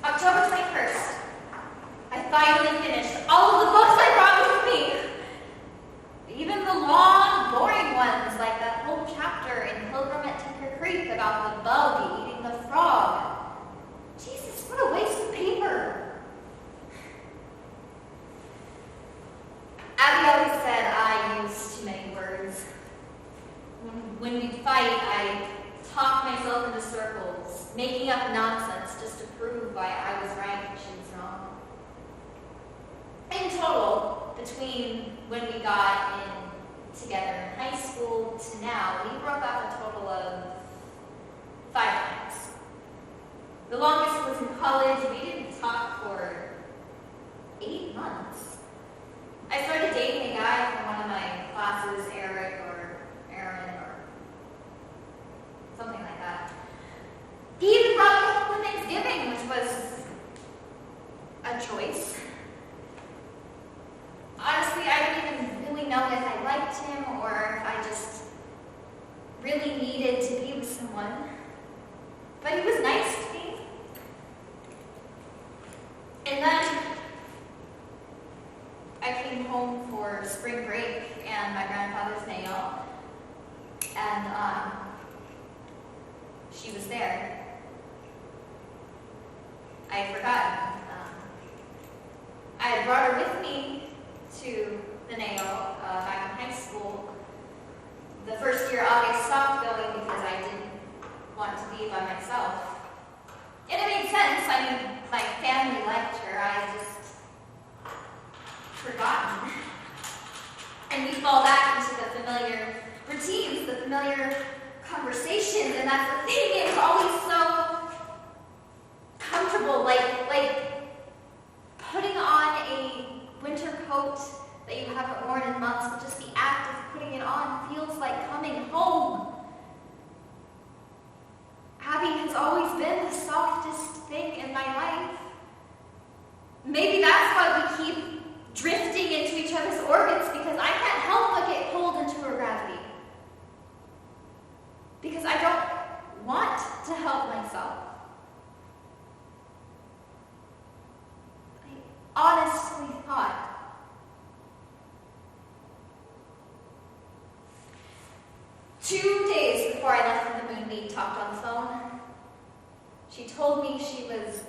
October 21st. I finally finished all of the books I brought with me. Even the long, boring ones, like that whole chapter in Pilgrim at Tinker Creek about the bug eating the frog. Jesus, what a waste of paper. Abby always said I use too many words. When we'd fight, I talk myself into circles, making up nonsense just to prove why I was right and she was wrong. In total, between when we got in together in high school to now, we broke up a total of 5 times. The longest was in college. We didn't talk for 8 months. I started dating a guy from one of my classes, Eric or Aaron or something like that. He even brought me home for Thanksgiving, which was a choice. Honestly, I don't even really know if I liked him or if I just really needed to be with someone. But he was nice to me. And then I came home for spring break and my grandfather's nail, and she was there. I had forgotten. I had brought her with me to the nail back in high school. The first year August stopped going because I didn't want to be by myself. And it made sense. I mean, my family liked her. I had just forgotten. And we fall back into the familiar routines, the familiar conversations, and that's the thing. It's always so comfortable, like putting on a winter coat that you haven't worn in months, but just the act of putting it on feels like coming home. Abby has always been the softest thing in my life. Maybe that's why we keep drifting into each other's orbits, because I can't help but get pulled into her gravity. Because I don't want to help myself. I honestly thought two days before I left for the moon, we talked on the phone. She told me she was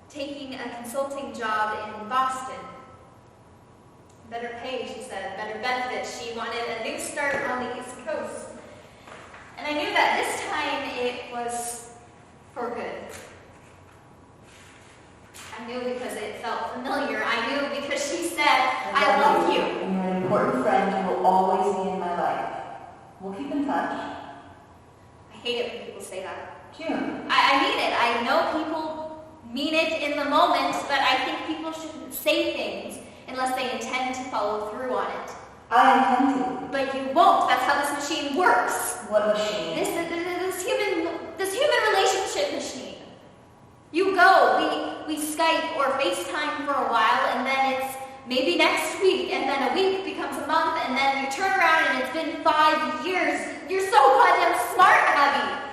taking a consulting job in Boston. Better pay, she said, better benefits. She wanted a new start on the East Coast. And I knew that this time it was for good. I knew because it felt familiar. I knew because she said, I love you. And you're an important friend who will always be in my life. We'll keep in touch. I hate it when people say that. June. I mean it. I know people mean it in the moment, but I think people shouldn't say things unless they intend to follow through on it. I intend to. But you won't. That's how this machine works. What machine? This human relationship machine. You go, we Skype or FaceTime for a while, and then it's maybe next week, and then a week becomes a month, and then you turn around and it's been 5 years. You're so goddamn smart, Abby.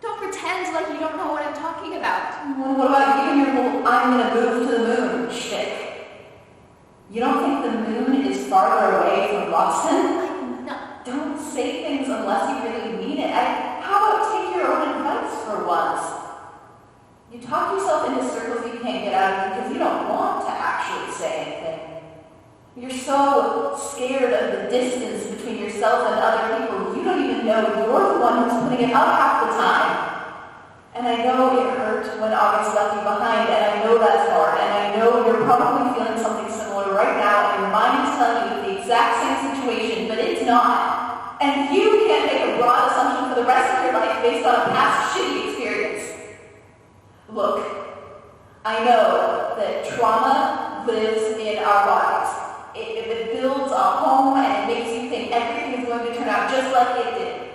Don't pretend like you don't know what I'm talking about. Well, what about you and your whole I'm gonna move to the moon shtick? You don't think the moon is farther away from Boston? I'm not. Don't say things unless you really mean it. How about take your own advice for once? You talk yourself into circles you can't get out of because you don't want to actually say anything. You're so scared of the distance between yourself and other people, you don't even know you're the one who's putting it up half the time. And I know it hurt when August left you behind, and I know that's hard, and I know you're probably feeling something similar right now, and your mind is telling you the exact same situation, but it's not. And you can't make a broad assumption for the rest of your life based on a past shitty experience. Look, I know that trauma lives in our bodies. It builds a home, and it makes you think everything is going to turn out just like it did.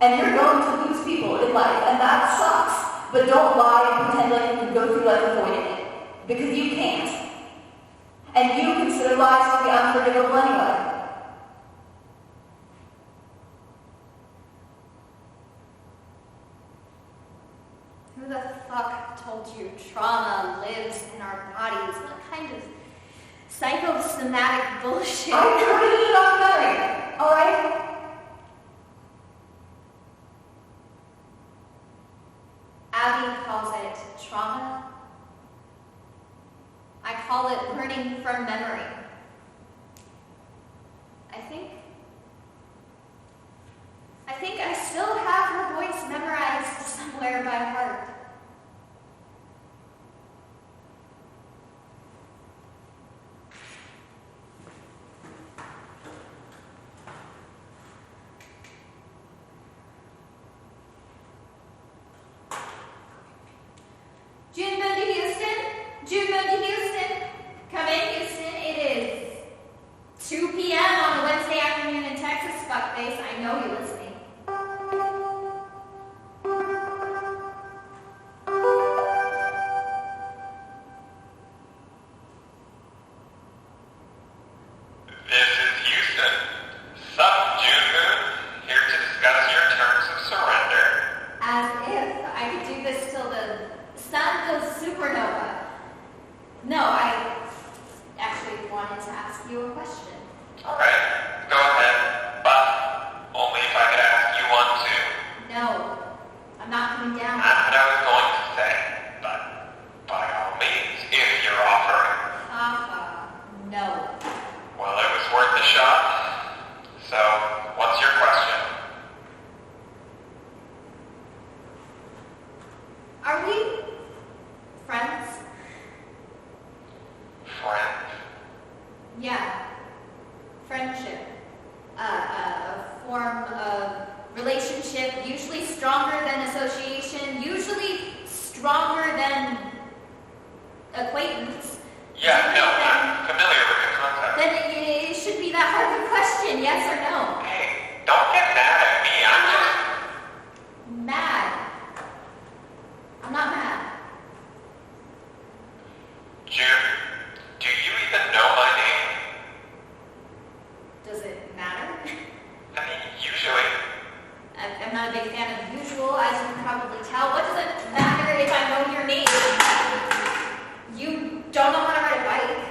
And you're going to lose people in life, and that sucks. But don't lie and pretend like you can go through life avoiding it. Because you can't. And you consider lies to be unforgivable anyway. Who the fuck told you trauma lives in our bodies? What kind of psychosomatic bullshit? I heard it in a documentary, alright? Abby calls it trauma. I call it learning from memory. I think I still have her voice memorized somewhere by heart. June to Houston. June to Houston. Come in, Houston. It is 2 p.m. on a Wednesday afternoon in Texas. Fuckface, I know you're listening. This is Houston. Sup, June, here to discuss your terms of surrender. As if I could do this till the sun goes supernova. No, I actually wanted to ask you a question. Alright, go ahead, but only if I could ask you one too. No, I'm not coming down. That's what I was going to say, but by all means, if you're offering. No. Well, it was worth a shot. So, what's your question? Are we friends? Friend? Yeah. Friendship. A form of relationship, usually stronger than association, usually stronger than acquaintance. Yeah, no, I'm familiar with the concept. Then it should be that hard of a question, yes or no? Hey, don't get mad at me, I'm just... Mad. I'm not mad. June, do you even know my name? Does it matter? I mean, usually. I'm not a big fan of usual, as you can probably tell. What does it matter if I know your name? You don't know how to ride a bike.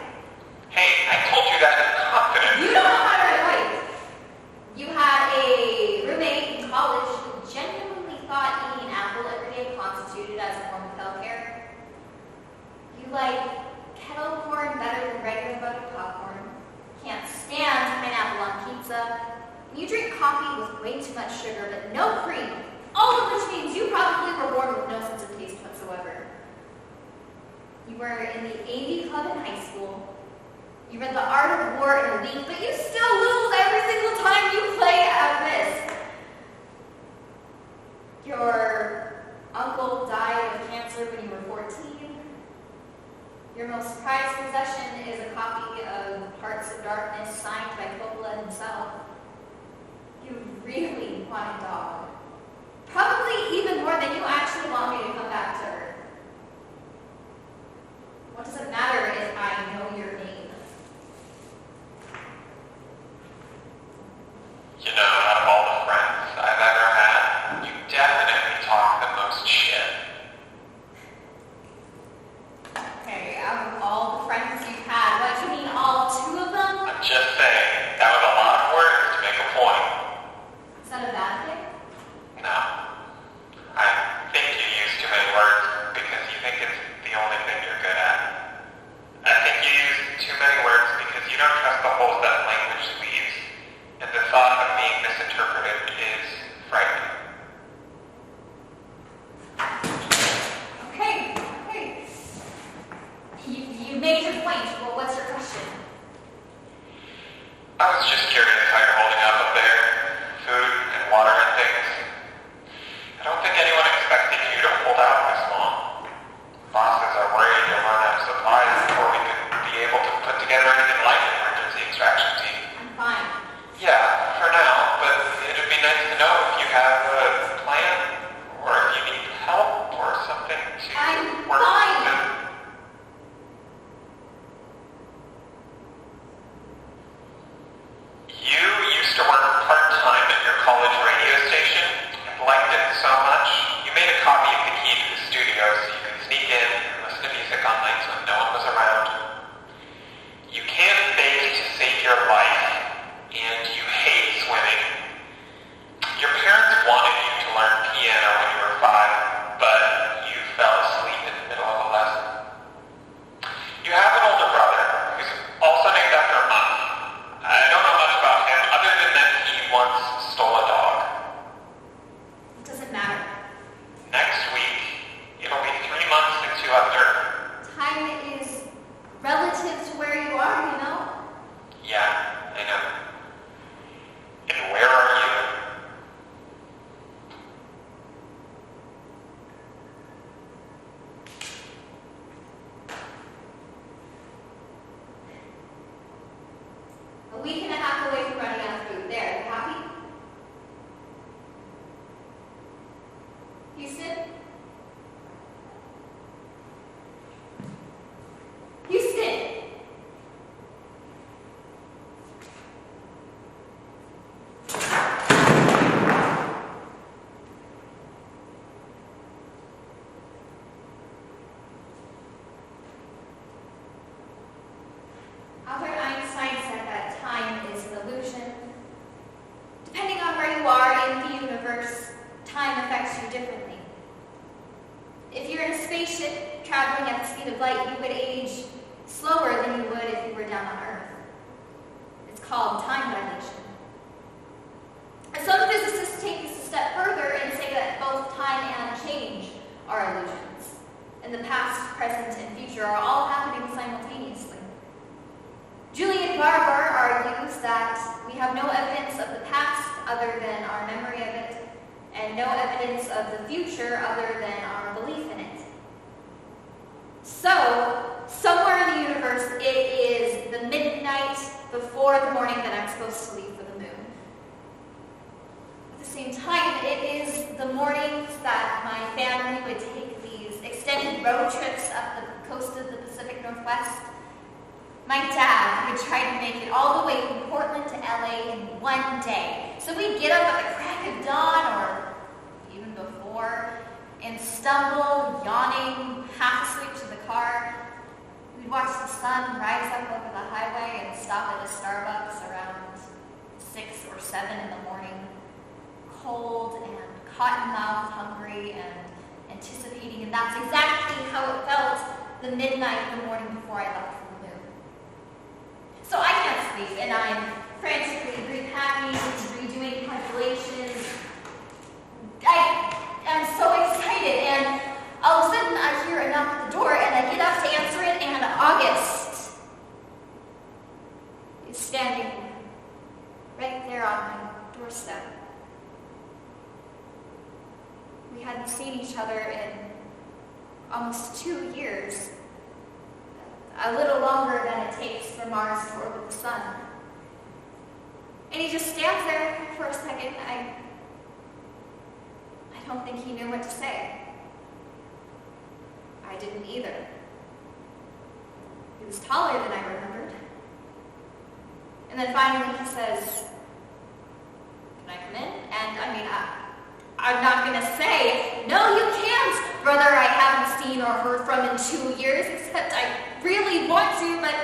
Hey, I told you that in confidence. You don't know how to ride a bike. You had a roommate in college who genuinely thought eating an apple every day constituted as a form of healthcare. You like kettle corn better than regular buttered popcorn. Can't stand pineapple on pizza. And you drink coffee with way too much sugar but no cream. All of which means you probably were born with no sense of taste whatsoever. You were in the AV club in high school. You read The Art of War in a week, but you still lose every single time you play at this. Your uncle died of cancer when you were 14. Your most prized possession is a copy of Hearts of Darkness signed by Coppola himself. You really want a dog. Probably even more than you actually want me to come back to Earth. What does it matter if I know your name? You know, out of all the friends I've ever had, you definitely talk the most shit. Okay, out of all the friends you've had, what, you mean all 2 of them? I'm just saying, that was a lot of words to make a point. Is that a bad thing? No. I think you use too many words because you think it's the only thing you're good at. I think you use too many words because you don't trust the holes that language leaves, and the thought of I was just curious how you're holding up there. Food and water and things. I don't think anyone expected you to hold out this long. Bosses are worried you'll run out of supplies before we could be able to put together anything like an emergency extraction team. I'm fine. Yeah, for now, but it'd be nice to know if you have a plan, or if you need help, or something to I'm work fine. with. You used to work part-time at your college radio station and liked it so much, you made a copy of the key to the studio so you could sneak in and listen to music on nights when no one was around. You can't bake to save your life, and you hate swimming. Your parents wanted you to learn piano when you were 5, but you fell asleep in the middle of a lesson. You have an older brother who's also named after a monk. I don't know much about him other than that he once stole a dog. It doesn't matter. Next week, it'll be 3 months since you left Earth. Time is relative to where you are, you know? Yeah, I know. And where are you? A week and a half away from running out of food. There, you happy? Houston? Houston! Albert Einstein said that time is an illusion. Depending on where you are in the universe, time affects you differently. If you're in a spaceship traveling at the speed of light, you would age slower than you would if you were down on Earth. It's called time dilation. And some physicists take this a step further and say that both time and change are illusions. And the past, present, and future are all happening simultaneously. Julian Barber argues that we have no evidence of the past other than our memory of it, and no evidence of the future other than our belief in it. So, somewhere in the universe, it is the midnight before the morning that I'm supposed to leave for the moon. At the same time, it is the mornings that my family would take these extended road trips up the coast of the Pacific Northwest. My dad would try to make it all the way from Portland to LA in one day. So we'd get up at the crack of dawn, or even before, and stumble, yawning, half asleep to the car. We'd watch the sun rise up over the highway and stop at a Starbucks around 6 or 7 in the morning, cold and cotton-mouthed, hungry and anticipating. And that's exactly how it felt the midnight the morning before I left for the moon. So I can't sleep, and I'm frantically repacking, redoing calculations. I'm so excited, and all of a sudden I hear a knock at the door, and I get up to answer it, and August is standing right there on my doorstep. We hadn't seen each other in almost 2 years. A little longer than it takes for Mars to orbit the sun. And he just stands there for a second. I don't think he knew what to say. I didn't either. He was taller than I remembered. And then finally he says, "Can I come in?" And I mean, I'm not going to say, "No, you can't, brother I haven't seen or heard from in 2 years," except I really want to, but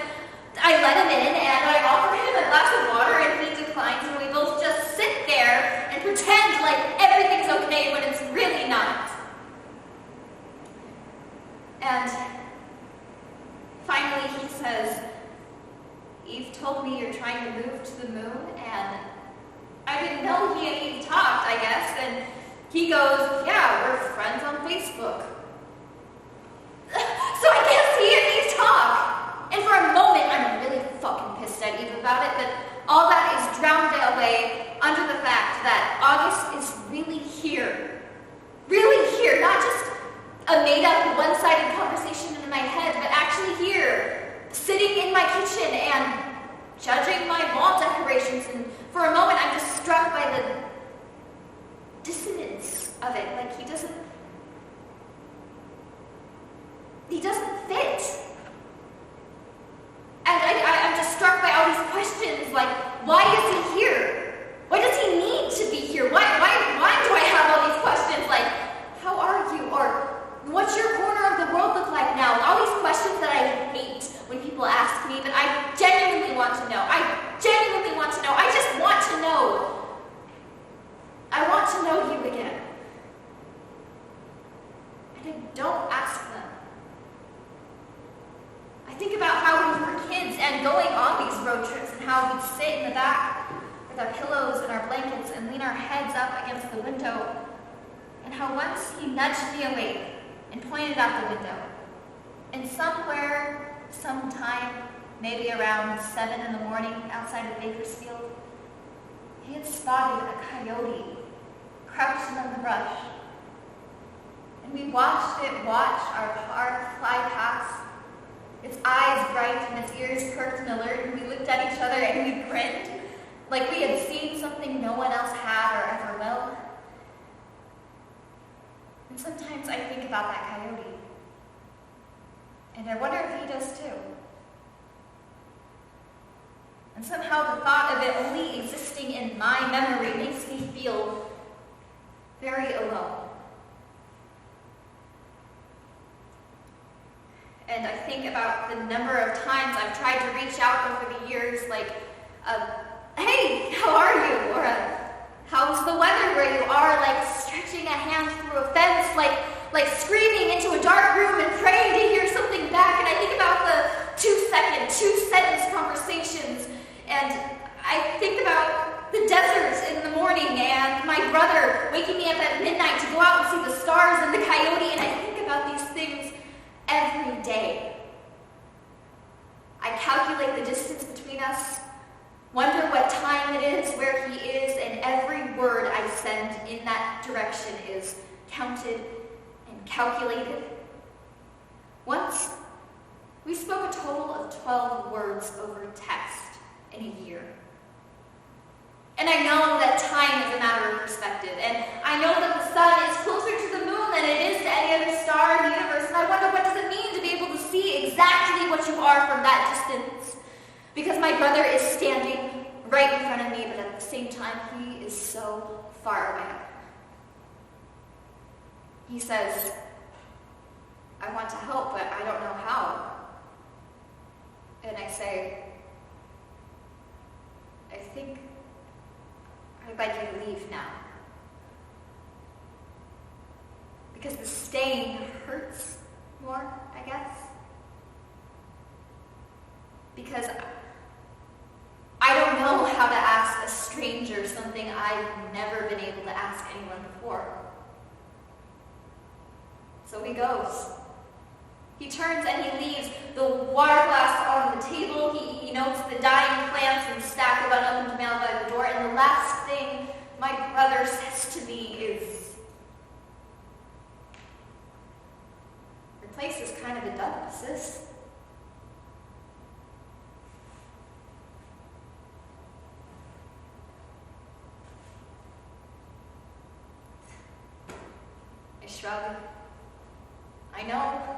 I let him in and I offer him a glass of water and he declines, and we both just sit there and pretend like everything's okay when it's really not. And finally he says, "Eve told me you're trying to move to the moon," and I didn't know he and Eve talked, I guess, and he goes, "Yeah, we're friends on Facebook." So I guess he and Eve talk. And for a moment, I'm really fucking pissed at Eve about it, but all that away under the fact that August is really here. Really here, not just a made-up, one-sided conversation in my head, but actually here, sitting in my kitchen and judging my wall decorations. And for a moment, I'm just struck by the dissonance of it. Like, he doesn't fit. And I'm just struck by all these questions, like, why is he here? Why does he need to be here? Why do I have all these questions, like, how are you? Or, what's your corner of the world look like now? All these questions that I hate when people ask me, but I genuinely want to know. I genuinely want to know. I just want to know. I want to know you again. And I don't ask them. I think about how we were kids and going on these road trips and how we'd sit in the back with our pillows and our blankets and lean our heads up against the window, and how once he nudged me awake and pointed out the window, and somewhere, sometime, maybe around 7 in the morning outside of Bakersfield, he had spotted a coyote crouched among the brush. And we watched it watch our car fly past, its eyes bright and its ears perked and alert, and we looked at each other and we grinned, like we had seen something no one else had or ever will. And sometimes I think about that coyote, and I wonder if he does too. And somehow the thought of it only existing in my memory makes me feel very alone. And I think about the number of times I've tried to reach out over the years, like, hey, how are you? Or how's the weather where you are? Like stretching a hand through a fence, like screaming into a dark room and praying to hear something back. And I think about the 2-second, 2-sentence conversations. And I think about the desert in the morning and my brother waking me up at midnight to go out and see the stars and the coyote. And I think about these things every day. I calculate the distance between us, wonder what time it is, where he is, and every word I send in that direction is counted and calculated. Once, we spoke a total of 12 words over text in a year. And I know that time is a matter of perspective, and I know that the sun is closer to the moon than it is to any other star in the universe, and I wonder what does it mean to be able to see exactly what you are from that distance. Because my brother is standing right in front of me, but at the same time, he is so far away. He says, I want to help, but I don't know how. And I say, I think I'd like you to leave now. Because the staying hurts more, I guess. Because I don't know how to ask a stranger something I've never been able to ask anyone before. So he goes. He turns and he leaves the water glass on the table. He notes the dying plants and stack of unopened mail by the door. And the last thing my brother says to me is, "Your place is kind of a dump, sis." I shrug. I know.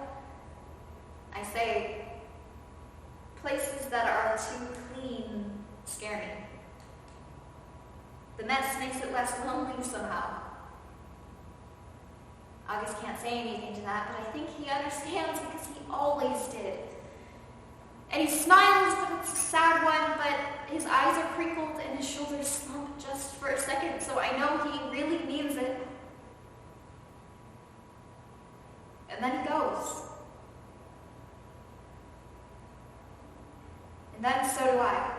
I say, places that are too clean scare me. The mess makes it less lonely somehow. August can't say anything to that, but I think he understands because he always did. And he smiles, but it's a sad one, but his eyes are crinkled and his shoulders slump just for a second, so I know he really means it. And then he goes. And then so do I.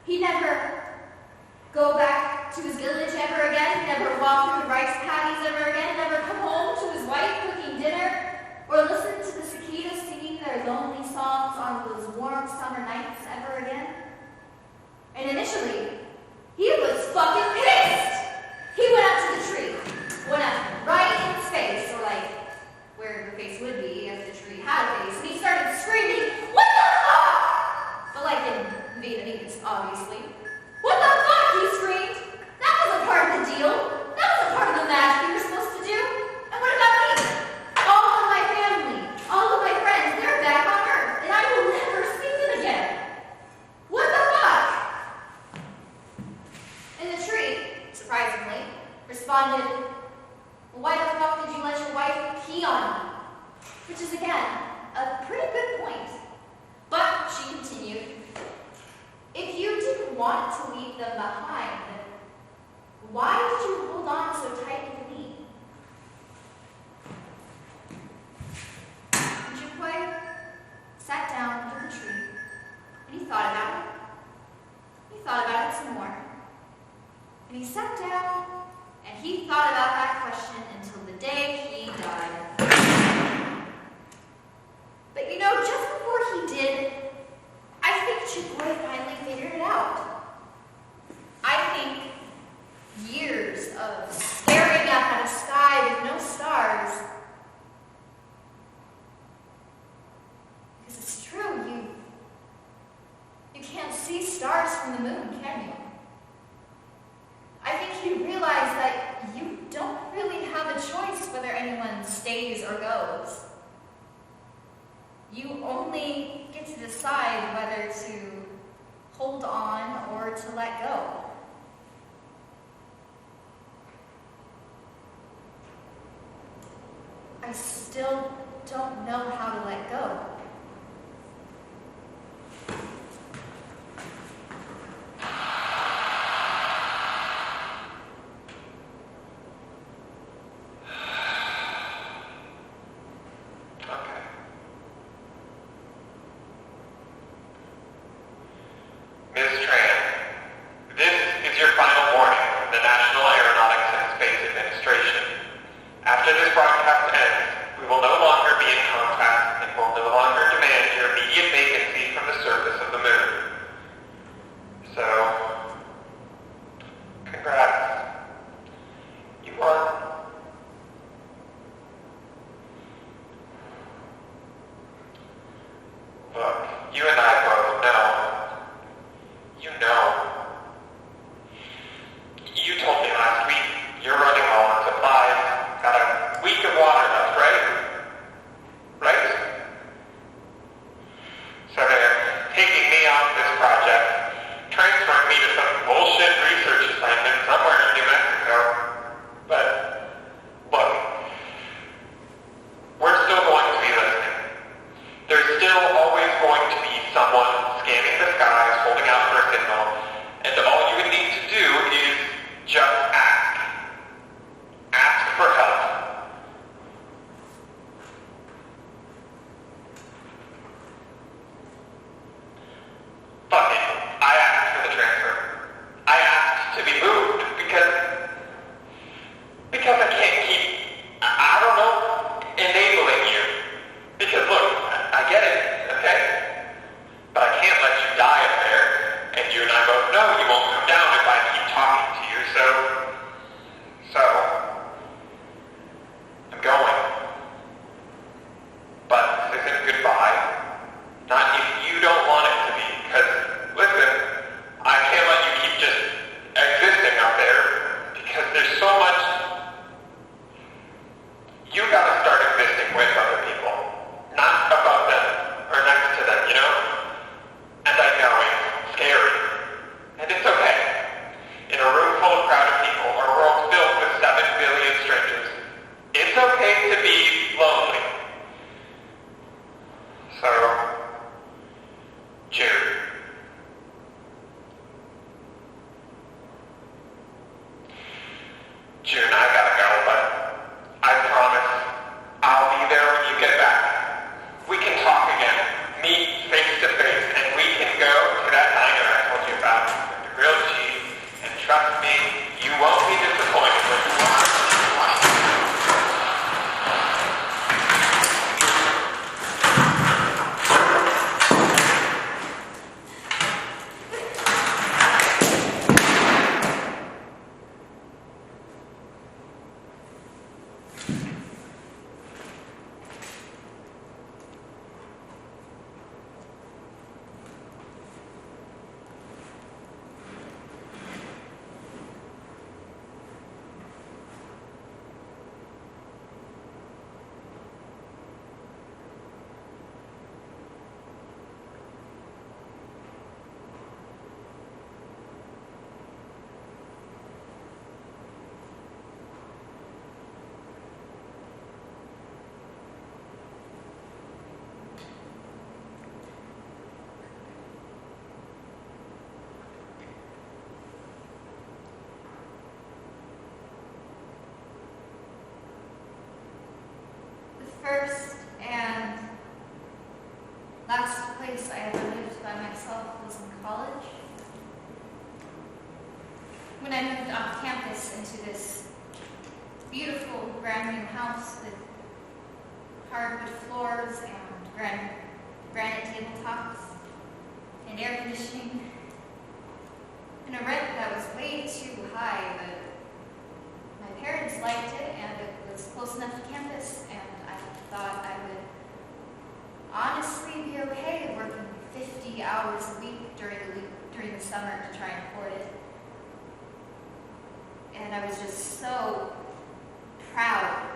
He'd never go back to his village ever again. He'd never walk through the rice paddies ever again. Never come home to his wife cooking dinner or listen to the cicadas singing their lonely songs on those warm summer nights ever again. And initially, he was fucking pissed. He went up to the tree, went up right in its face, or like where the face would be if the tree had a face, and he started screaming, "What the fuck?" But like in Vietnamese, obviously. "What the fuck?" he screamed. "That wasn't part of the deal. That wasn't part of the magic you were supposed to do. And what about me? All of my family, all of my friends, they're back on Earth, and I will never see them again. What the fuck?" And the tree, surprisingly, responded, "Well, why the fuck did you let your wife pee on you?" Which is, again, a pretty good point. But she continued, "If you didn't want to leave them behind, why did you hold on so tight to me?" And Jukoi sat down under the tree, and he thought about it. He thought about it some more. And he sat down, and he thought about that question until the day he died. But you know, just before he did, I think Jukoi finally figured it out. I think years of staring up at a sky with no stars. Because it's true, you can't see stars from the moon, can you? I think you realize that you don't really have a choice whether anyone stays or goes. You only get to decide whether to hold on or to let go. I still don't know how to let go. Ms. Tran, this is your final warning from the National Aeronautics and Space Administration. After this broadcast ends, we will no longer be in contact and will no longer Trust me, you won't be disappointed when you watch. First and last place I ever lived by myself was in college. When I moved off campus into this beautiful brand new house with hardwood floors and granite tabletops and air conditioning and a rent that was way too high, but my parents liked it and it was close enough to campus, and I thought I would honestly be okay working 50 hours a week during the summer to try and afford it. And I was just so proud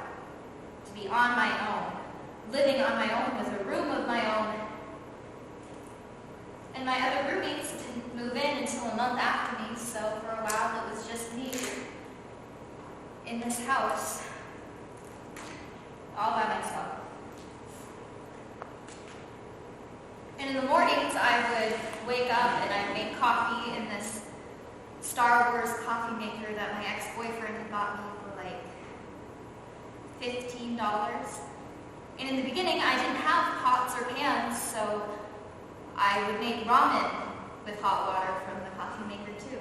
to be on my own, living on my own with a room of my own. And my other roommates didn't move in until a month after me, so for a while it was just me in this house, all by myself. And in the mornings I would wake up and I'd make coffee in this Star Wars coffee maker that my ex-boyfriend had bought me for like $15. And in the beginning I didn't have pots or pans, so I would make ramen with hot water from the coffee maker too.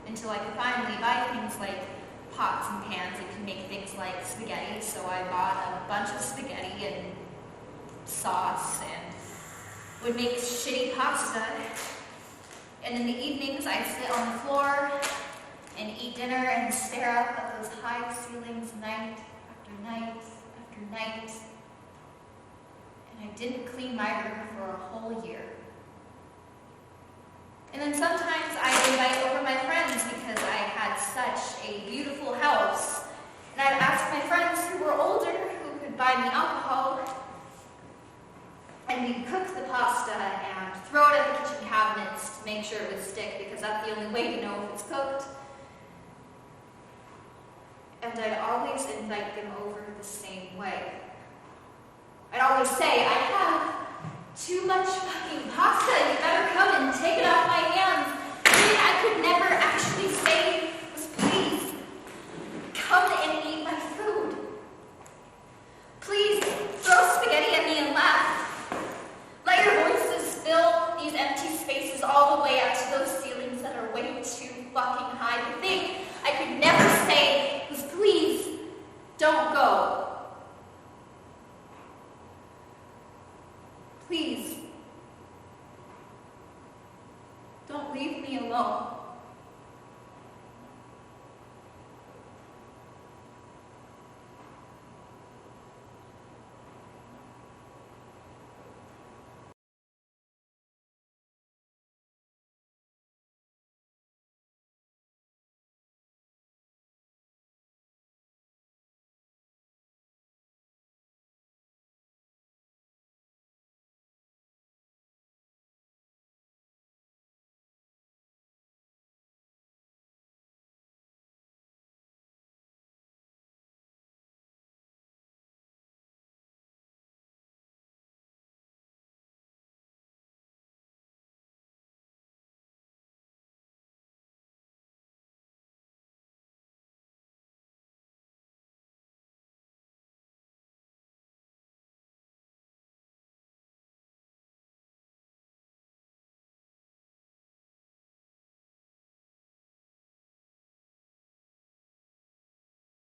Until I could finally buy things like pots and pans that could make things like spaghetti, so I bought a bunch of spaghetti and sauce and would make shitty pasta. And in the evenings I'd sit on the floor and eat dinner and stare up at those high ceilings night after night after night. And I didn't clean my room for a whole year. And then sometimes I'd invite over my friends because I had such a beautiful house. And I'd ask my friends who were older who could buy me alcohol. And we'd cook the pasta and throw it at the kitchen cabinets to make sure it would stick, because that's the only way to know if it's cooked. And I'd always invite them over the same way. I'd always say, I have too much fucking pasta, you better come and take it off my hands. The thing I could never actually say was, please, come and eat my food. Please, throw spaghetti at me and laugh. Let your voices fill these empty spaces all the way up to those ceilings that are way too fucking high. The thing I could never say was, please, don't go. Please, don't leave me alone.